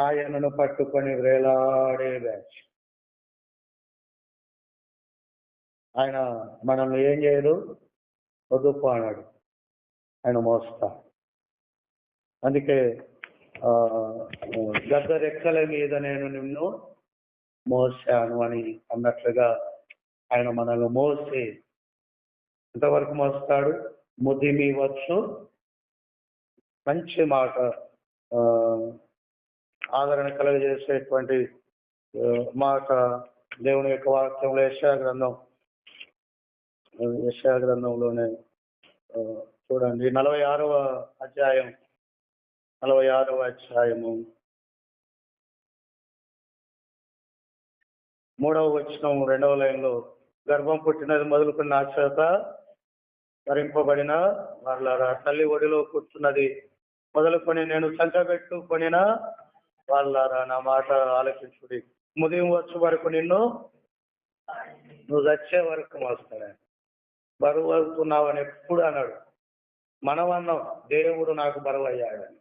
ఆయనను పట్టుకొని వేలాడే బ్యాచ్. ఆయన మనల్ని ఏం చేయడు? వదుపు అన్నాడు. ఆయన మోస్తా. అందుకే గద్ద రెక్కల మీద నేను నిన్ను మోసాను అని అన్నట్లుగా ఆయన మనల్ని మోసి ఎంతవరకు మోస్తాడు? ముదిమి వచ్చు. మంచి మాట, ఆదరణ కలుగజేసేటువంటి మాట దేవుని యొక్క వాక్యంలో యెషయా గ్రంథంలోనే చూడండి, 46వ అధ్యాయం 46వ అధ్యాయము 3వ వచనం 2వ లైన్లో, గర్భం పుట్టినది మొదలుకున్న నా చేత ధరింపబడిన వాళ్ళారా, తల్లి ఒడిలో కూర్చున్నది మొదలుకొని నేను సంకబెట్టుకొనిన వాళ్ళారా, నా మాట ఆలోచించుడి. ఉదయం వచ్చే వరకు నువ్వు చచ్చే వరకు మోస్తాడు. బరువు అవుతున్నావని ఎప్పుడు అన్నాడు. మనం అన్నాం దేవుడు నాకు బరువు అయ్యాడని.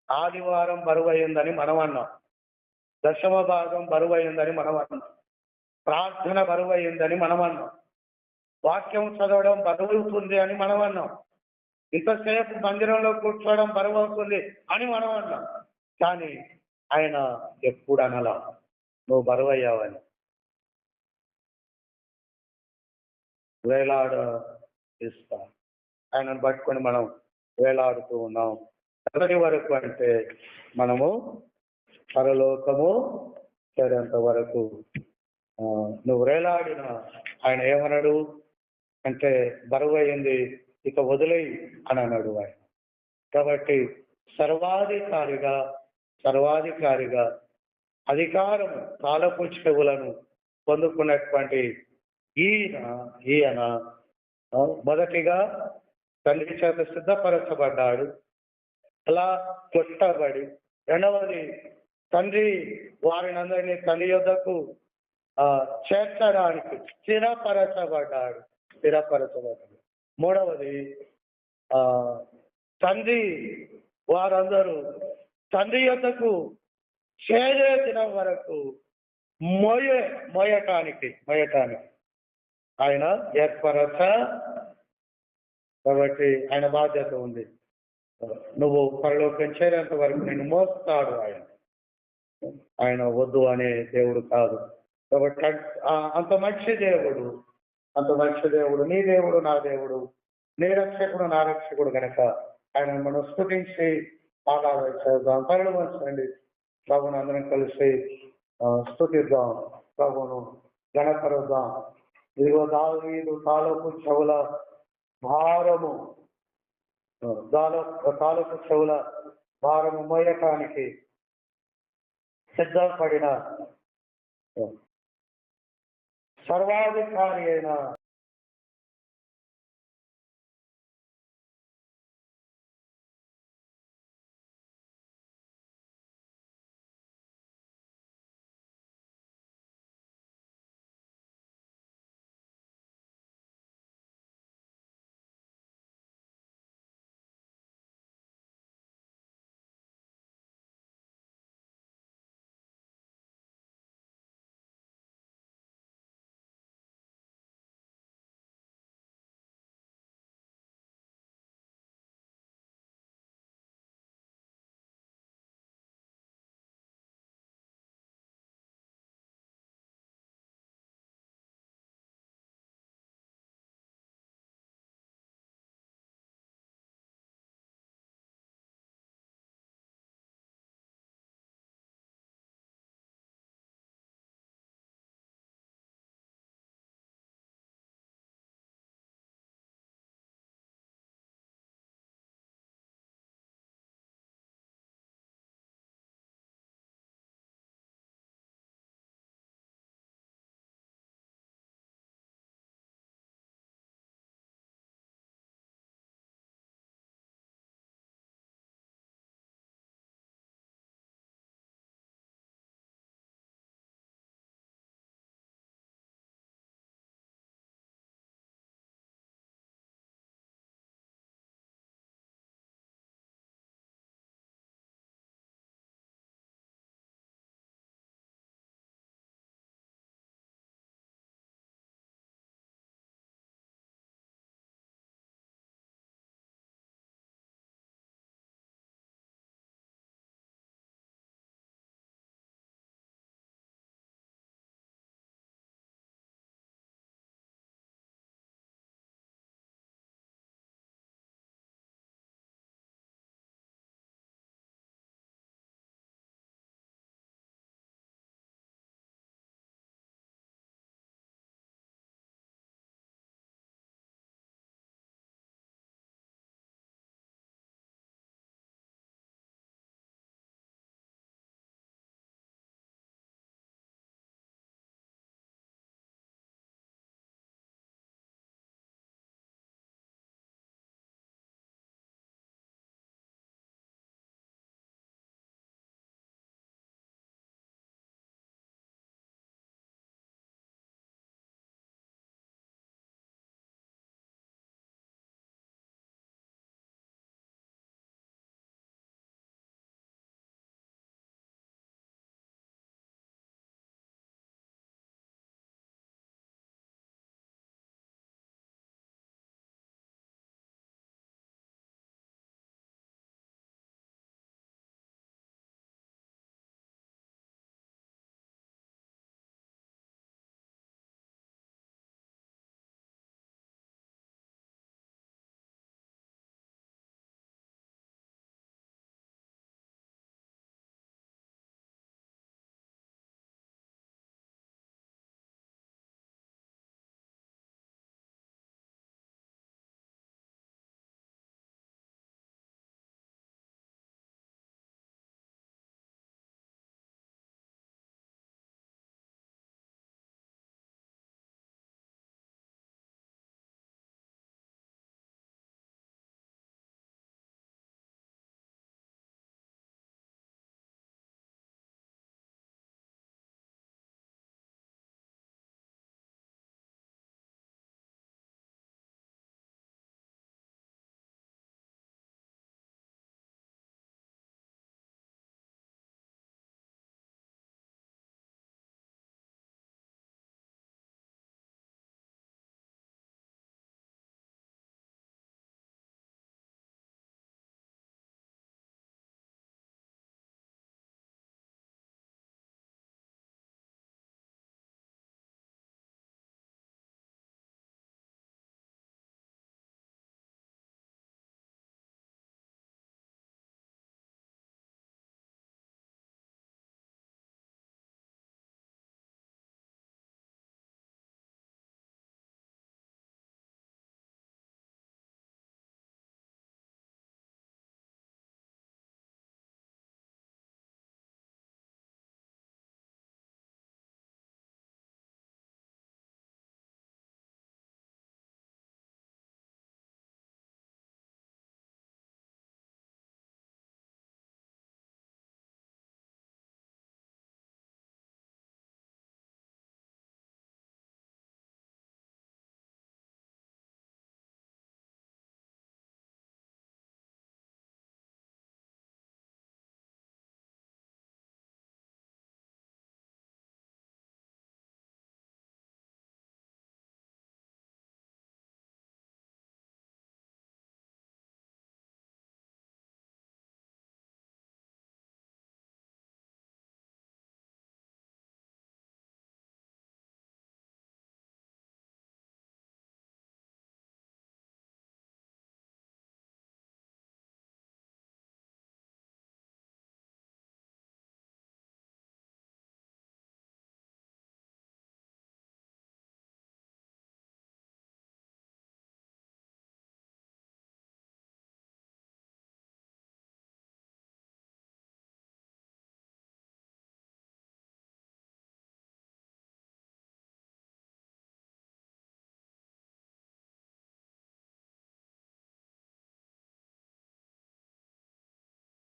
ఆదివారం బరువు అయ్యిందని మనం అన్నాం. దశమ భాగం బరువు అయ్యిందని మనం అన్నాం. ప్రార్థన బరువు అయ్యిందని మనం అన్నాం. వాక్యం చదవడం బరువు అవుతుంది అని మనం అన్నాం. ఇంతసేపు మందిరంలో కూర్చోవడం బరువు అవుతుంది అని మనం అన్నాం. కానీ ఆయన ఎప్పుడు అనలా నువ్వు బరువు అయ్యావని. వేలాడ ఇస్తా. ఆయనను పట్టుకొని మనం వేలాడుతూ ఉన్నాం. ఎవరి వరకు అంటే మనము పరలోకము చేరేంత వరకు. నువ్వు వేలాడిన ఆయన ఏమన్నాడు అంటే, బరువు అయింది ఇక వదిలేయి అని అన్నాడు ఆయన. కాబట్టి సర్వాధికారిగా అధికారం తాళపు చెవులను పొందుకున్నటువంటి ఈయన మొదటిగా తండ్రి చేత సిద్ధపరచబడ్డాడు, అలా కొట్టబడి. రెండవది, తండ్రి వారిని అందరినీ తండ్రి యొద్దకు చేర్చడానికి స్థిరపరచబడ్డాడు. మూడవది, తండ్రి వారందరూ తండ్రి యొద్దకు చేరే దినం వరకు మోయటానికి ఆయన కాబట్టి ఆయన బాధ్యత ఉంది. నువ్వు పరలోకం చేరేంత వరకు నేను మోస్తాడు ఆయన వద్దు అనే దేవుడు కాదు. కాబట్టి అంత మంచి దేవుడు, నీ దేవుడు నా దేవుడు, నీ రక్షకుడు నా రక్షకుడు కనుక ఆయన మనం స్తుతించి ఆరాధన చేద్దాం. కళ్ళు మంచండి, ప్రభుని అందరం కలిసి స్తుతిద్దాం, ప్రభును గణపరుద్దాం. ఇదిగో దావీదు తాలూకు చెవుల భారము మోయటానికి సిద్ధపడిన సర్వాధికారి అయిన